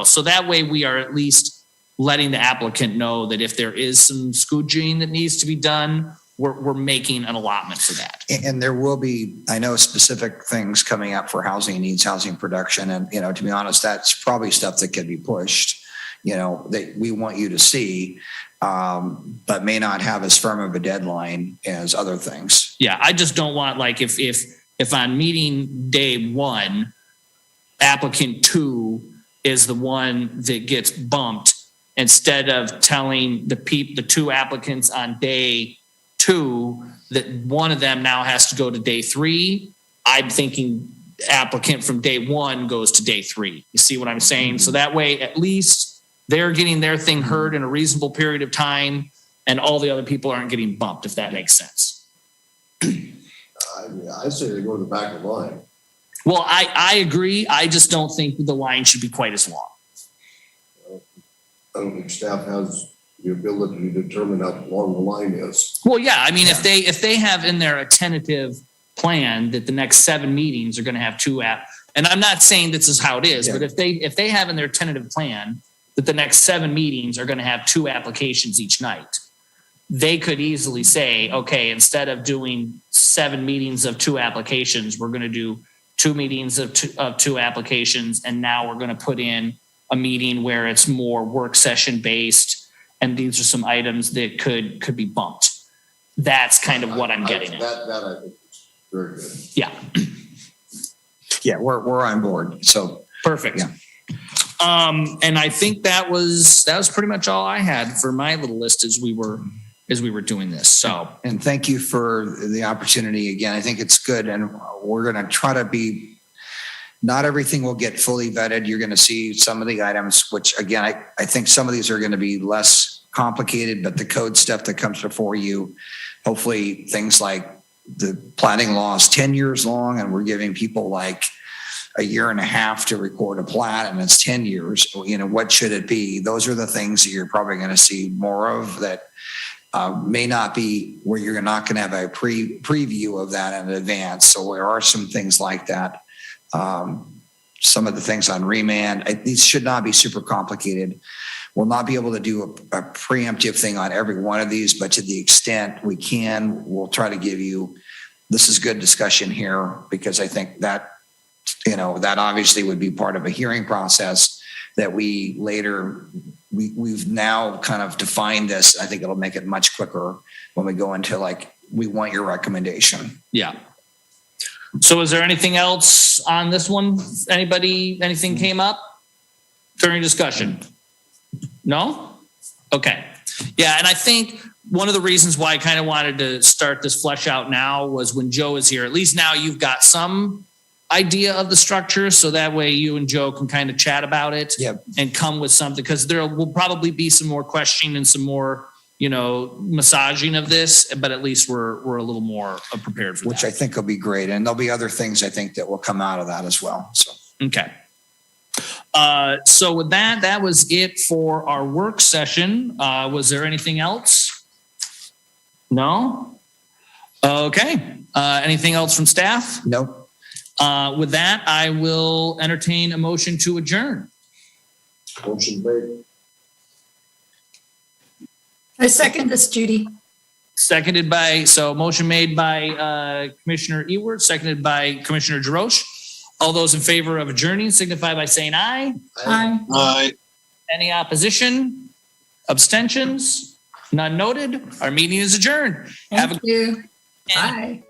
so that way we are at least letting the applicant know that if there is some scootching that needs to be done, we're making an allotment for that. And there will be, I know, specific things coming up for housing needs, housing production. And, to be honest, that's probably stuff that can be pushed, that we want you to see, but may not have as firm of a deadline as other things. Yeah, I just don't want, like, if on meeting day 1, applicant 2 is the one that gets bumped, instead of telling the 2 applicants on day 2 that one of them now has to go to day 3, I'm thinking applicant from day 1 goes to day 3. You see what I'm saying? So that way, at least they're getting their thing heard in a reasonable period of time, and all the other people aren't getting bumped, if that makes sense. I say they go to the back of the line. Well, I agree. I just don't think the line should be quite as long. I don't think staff has the ability to determine how long the line is. Well, yeah. I mean, if they have in there a tentative plan that the next 7 meetings are going to have 2 and I'm not saying this is how it is, but if they have in their tentative plan that the next 7 meetings are going to have 2 applications each night, they could easily say, okay, instead of doing 7 meetings of 2 applications, we're going to do 2 meetings of 2 applications. And now we're going to put in a meeting where it's more work session based. And these are some items that could be bumped. That's kind of what I'm getting at. That I think is very good. Yeah. Yeah, we're on board. So Perfect. Yeah. And I think that was pretty much all I had for my little list as we were doing this. So, and thank you for the opportunity again. I think it's good, and we're going to try to be. Not everything will get fully vetted. You're going to see some of the items, which again, I think some of these are going to be less complicated, but the code stuff that comes before you, hopefully things like the planning law is 10 years long, and we're giving people like a year and a half to record a plat, and it's 10 years. What should it be? Those are the things that you're probably going to see more of that may not be where you're not going to have a preview of that in advance. So there are some things like that. Some of the things on remand, these should not be super complicated. We'll not be able to do a preemptive thing on every one of these, but to the extent we can, we'll try to give you, this is good discussion here, because I think that, that obviously would be part of a hearing process that we've now kind of defined this. I think it'll make it much quicker when we go into we want your recommendation. yeah. So is there anything else on this one? Anything came up during discussion? No? Okay. Yeah. And I think one of the reasons why I kind of wanted to start this flesh out now was when Joe is here. At least now you've got some idea of the structure. So that way you and Joe can kind of chat about it and come with something, because there will probably be some more questioning and some more, massaging of this, but at least we're a little more prepared for that. Which I think will be great. And there'll be other things I think that will come out of that as well. So, okay. So with that was it for our work session. Was there anything else? No? Okay. Anything else from staff? Nope. With that, I will entertain a motion to adjourn. Motion made. I second this, Judy. Seconded by, so motion made by Commissioner Ewert, seconded by Commissioner Jarosh. All those in favor of adjourning signify by saying aye. Aye. Any opposition? Abstentions? None noted. Our meeting is adjourned. Have a Thank you. Bye.